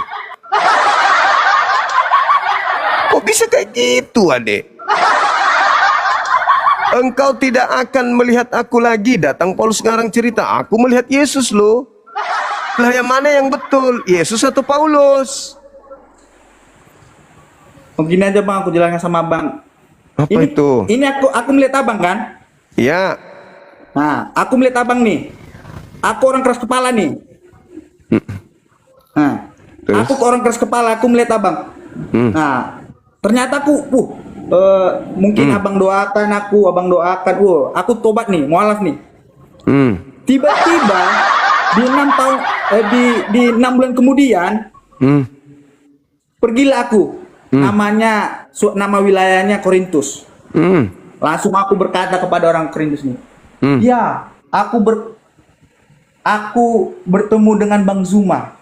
Kok bisa kayak gitu, Adek? Engkau tidak akan melihat aku lagi. Datang Paulus ngarang cerita, aku melihat Yesus loh. Lah yang mana yang betul? Yesus atau Paulus? mungkin aja Bang, aku jelaskan sama Bang. Apa itu? Ini aku melihat abang kan? Ya. Nah, aku melihat abang nih. Aku orang keras kepala nih. Nah, aku orang keras kepala, aku melihat abang. Nah, ternyata mungkin abang doakan aku, aku tobat nih, mualaf nih. Tiba-tiba di 6 tahun, di 6 bulan kemudian, pergilah aku. Nama wilayahnya Korintus. Langsung aku berkata kepada orang Korintus nih, ya, aku bertemu dengan Bang Zuma.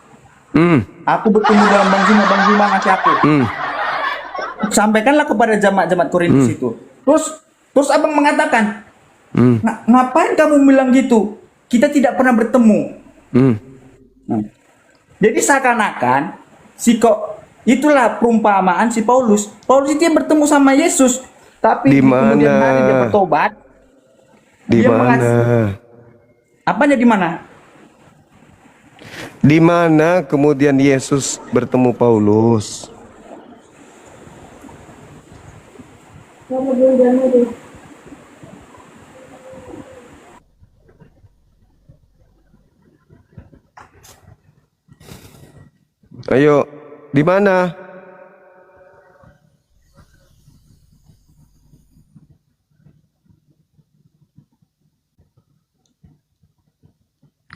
Aku bertemu dengan Bang Zuma ngasih aku. Sampaikanlah kepada jemaat-jemaat Korintus itu. Terus abang mengatakan, ngapain kamu bilang gitu? Kita tidak pernah bertemu. Jadi seakan-akan itulah perumpamaan si Paulus. Paulus itu yang bertemu sama Yesus, tapi di kemudian hari dia bertobat. Di mana? Apanya di mana? Di mana kemudian Yesus bertemu Paulus? Ayo, di mana?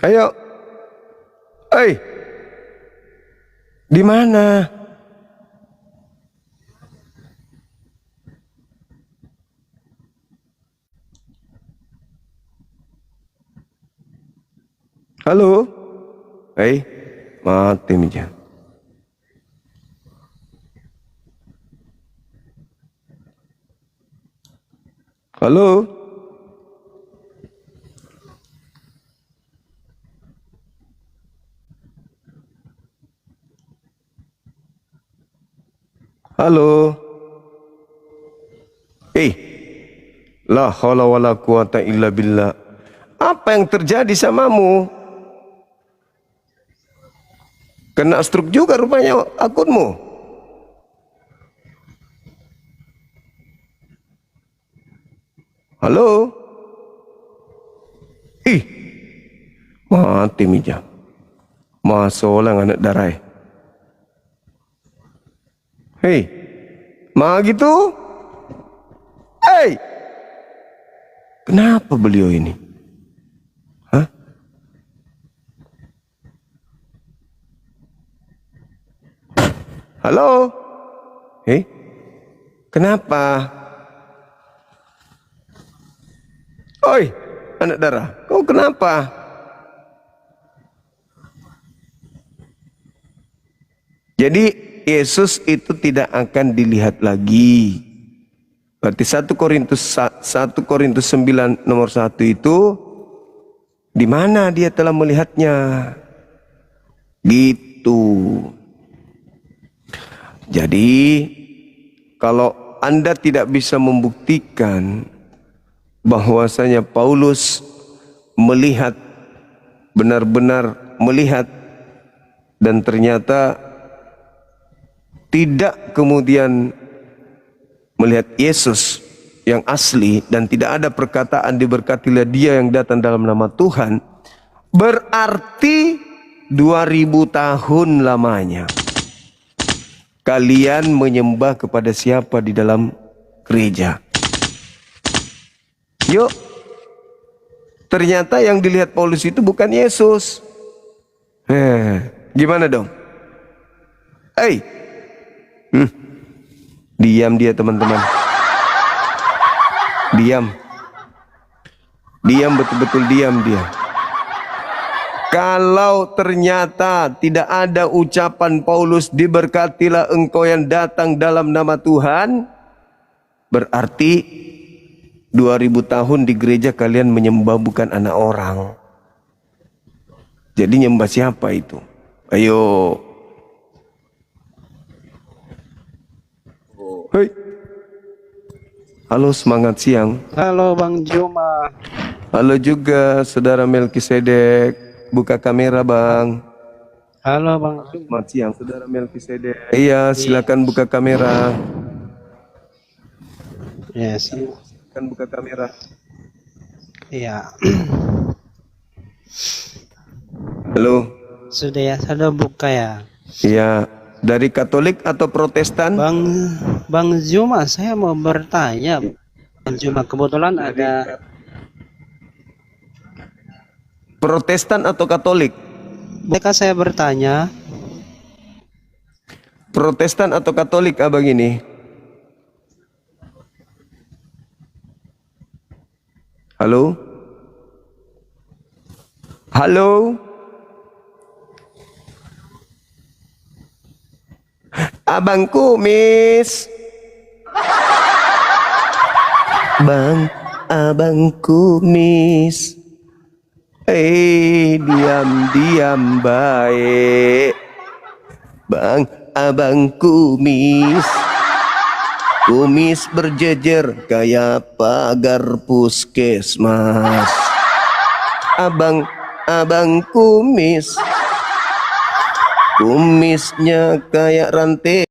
Ayo. Di mana? Halo? Mati meja. Halo? Halo? La haula wala quwata illa billah. Apa yang terjadi samamu? Kena stroke juga rupanya akunmu. Halo? Mati meja. Masolang anak darai. Ma gitu? Kenapa beliau ini? Hah? Halo? Kenapa? Oi, anak darah, kau kenapa? Jadi Yesus itu tidak akan dilihat lagi. Berarti 1 Korintus 9 nomor 1 itu di mana dia telah melihatnya? Gitu. Jadi kalau Anda tidak bisa membuktikan bahwasanya Paulus melihat, benar-benar melihat, dan ternyata tidak kemudian melihat Yesus yang asli, dan tidak ada perkataan diberkatilah dia yang datang dalam nama Tuhan, berarti 2000 tahun lamanya kalian menyembah kepada siapa di dalam gereja? Yuk, ternyata yang dilihat Paulus itu bukan Yesus. Gimana dong? Diam dia teman-teman. Diam, betul-betul diam dia. Kalau ternyata tidak ada ucapan Paulus, diberkatilah engkau yang datang dalam nama Tuhan, berarti 2000 tahun di gereja kalian menyembah bukan anak orang. Jadi nyembah siapa itu? Ayo. Hei. Halo, semangat siang. Halo Bang Juma. Halo juga Saudara Melkisedek. Buka kamera Bang. Halo Bang. Selamat siang Saudara Melkisedek. Iya, silakan buka kamera. Ya, Silakan buka kamera. Iya. Halo. Sudah ya, sudah buka ya. Iya. Dari Katolik atau Protestan? Bang Juma, saya mau bertanya. Bang Juma, kebetulan ada Protestan atau Katolik? Mereka saya bertanya. Protestan atau Katolik abang ini? Halo? Halo? Abang Kumis. Abang Kumis. Diam baik. Abang Kumis. Kumis berjejer kayak pagar puskesmas. Abang Kumis. Kumisnya kayak rantai